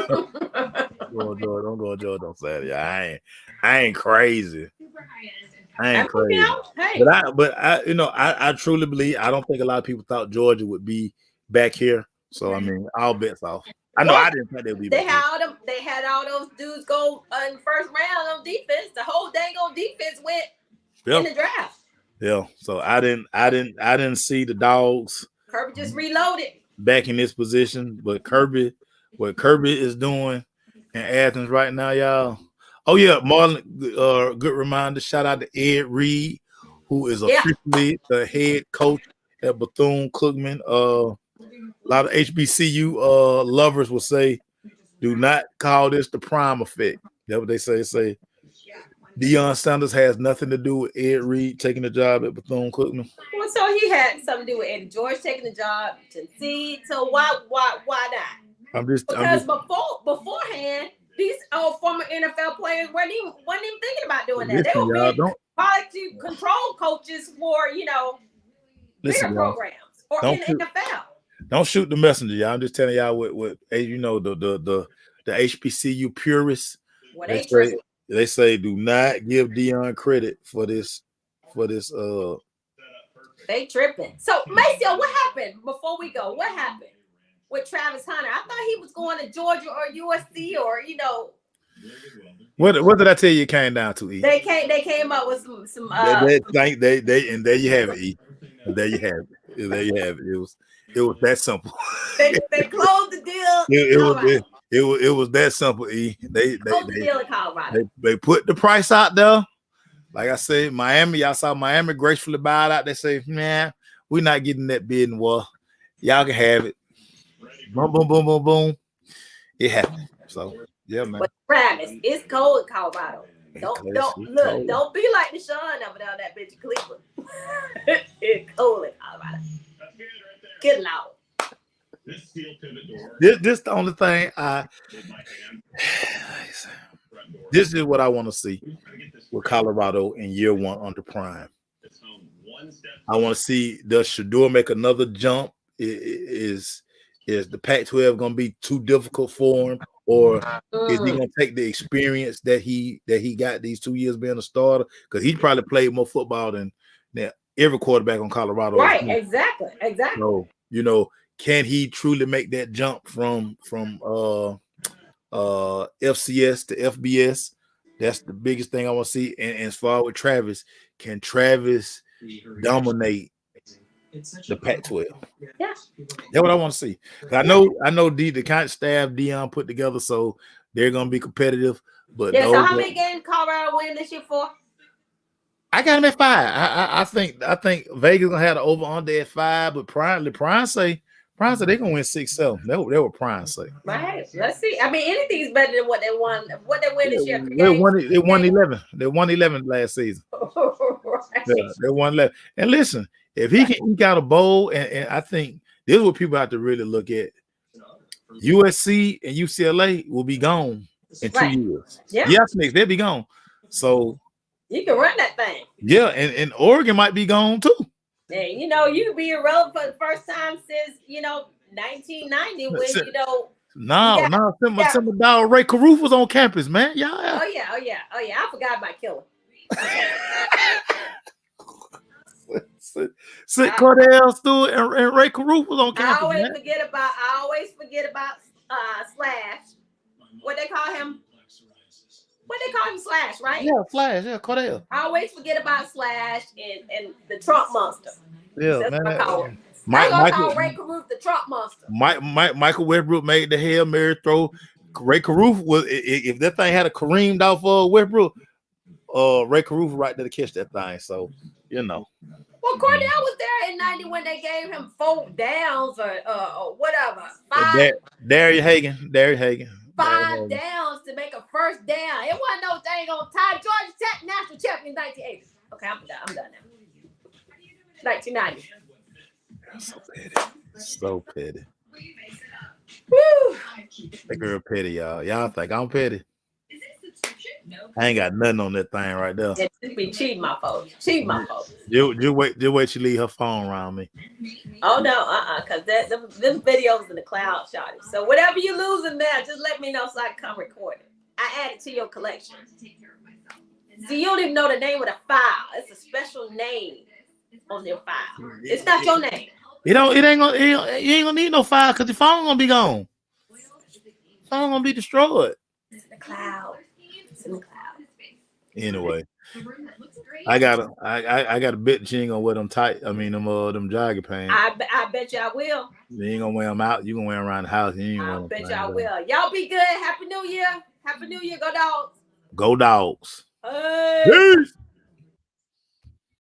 going Georgia on Saturday. I ain't crazy. I ain't crazy. But I truly believe, I don't think a lot of people thought Georgia would be back here. So I mean, all bets off. I know I didn't think they would be back here. They had all those dudes go in the first round on defense. The whole dang on defense went in the draft. Yeah. So I didn't see the dogs. Kirby just reloaded. Back in this position, but Kirby what Kirby is doing in Athens right now, y'all. Oh yeah, Marlon. Good reminder. Shout out to Ed Reed, who is officially the head coach at Bethune-Cookman. A lot of HBCU lovers will say, "Do not call this the prime effect." That's what they say. Say Deion Sanders has nothing to do with Ed Reed taking the job at Bethune-Cookman. Well, so he had something to do with Eddie George taking the job to see. So why not? Because beforehand, these old former NFL players weren't even thinking about doing that. They were being quality control coaches for bigger programs or in the NFL. Don't shoot the messenger, y'all. I'm just telling y'all what you know the HBCU purists. What they say do not give Deion credit for this. They tripping. So Maceo, what happened before we go? What happened with Travis Hunter? I thought he was going to Georgia or USC or What did I tell you it came down to? E? They came up with some they and there you have it. E. There you have it. There you have it. It was that simple. They closed the deal. It was that simple. E. They closed the deal in Colorado. They put the price out there. Like I said, Miami, y'all saw Miami gracefully buy it out. They say, man, we're not getting that bid in war. Y'all can have it. Boom, boom, boom, boom, boom. It happened. So yeah, man. But Travis, it's cold in Colorado. Don't be like Deshaun over there on that bitch in Cleveland. It's cold in Colorado. Get loud. This the only thing this is what I want to see with Colorado in year one under Prime. I want to see, does Shedeur make another jump? Is the Pac-12 going to be too difficult for him, or is he going to take the experience that he got these 2 years being a starter? Because he probably played more football than every quarterback on Colorado. Right, exactly. So can he truly make that jump from FCS to FBS? That's the biggest thing I want to see. And as far with Travis, can Travis dominate the Pac-12? Yeah, that's what I want to see. I know the kind of staff Deion put together, so they're gonna be competitive. But so how many games Colorado win this year for? I got him at 5. I think Vegas gonna have the over/under at 5, but Prime say they're gonna win 6-7. That what Prime say. Right. Let's see. I mean, anything's better than what they won. What they win this year. They won 11. They won 11 last season. Right. Yeah, they won 11. And listen, if he can eke out a bowl, and I think this is what people have to really look at. USC and UCLA will be gone in 2 years. Yeah, they'll be gone. So you can run that thing. Yeah, and Oregon might be gone too. And you can be irrelevant for the first time since 1990 when some dog Ray Caruth was on campus, man. Yeah. Oh yeah. I forgot about Killer. Cordell Stewart and Ray Caruth was on campus. I always forget about Slash. What they call him? Slash, right? Yeah, Slash. Yeah, Cordell. I always forget about Slash and the Trump monster. Yeah, that's man. what I call him. Call Ray Caruth the Trump monster. Michael Westbrook made the Hail Mary throw. Ray Caruth was, if that thing had a Kareemed off Westbrook, Ray Caruth right there to catch that thing. So Well, Cordell was there in 90 when they gave him 4 downs or whatever. 5. Darius Hagan. 5 downs to make a first down. It wasn't no thing on tie. Georgia Tech national champion 1980. Okay, I'm done now. 1990. So petty. Woo. That girl petty, y'all. Y'all think I'm petty? I ain't got nothing on that thing right there. Just be cheating my folks. Just wait she leave her phone around me. Oh no, because them videos in the cloud, shawty. So whatever you lose in there, just let me know so I can come record it. I add it to your collection. See, you don't even know the name of the file. It's a special name on your file. It's not your name. You ain't gonna need no file because the phone gonna be gone. Phone gonna be destroyed. It's in the cloud. Anyway, A room that looks great. I got a bit that you ain't gonna wear them tight. I mean them jogging pants. I bet y'all will. You ain't gonna wear them out. You gonna wear them around the house. You ain't I wear them bet flying y'all around. will. Y'all be good. Happy New Year. Happy New Year. Go dogs. Go Dogs. Hey. Peace.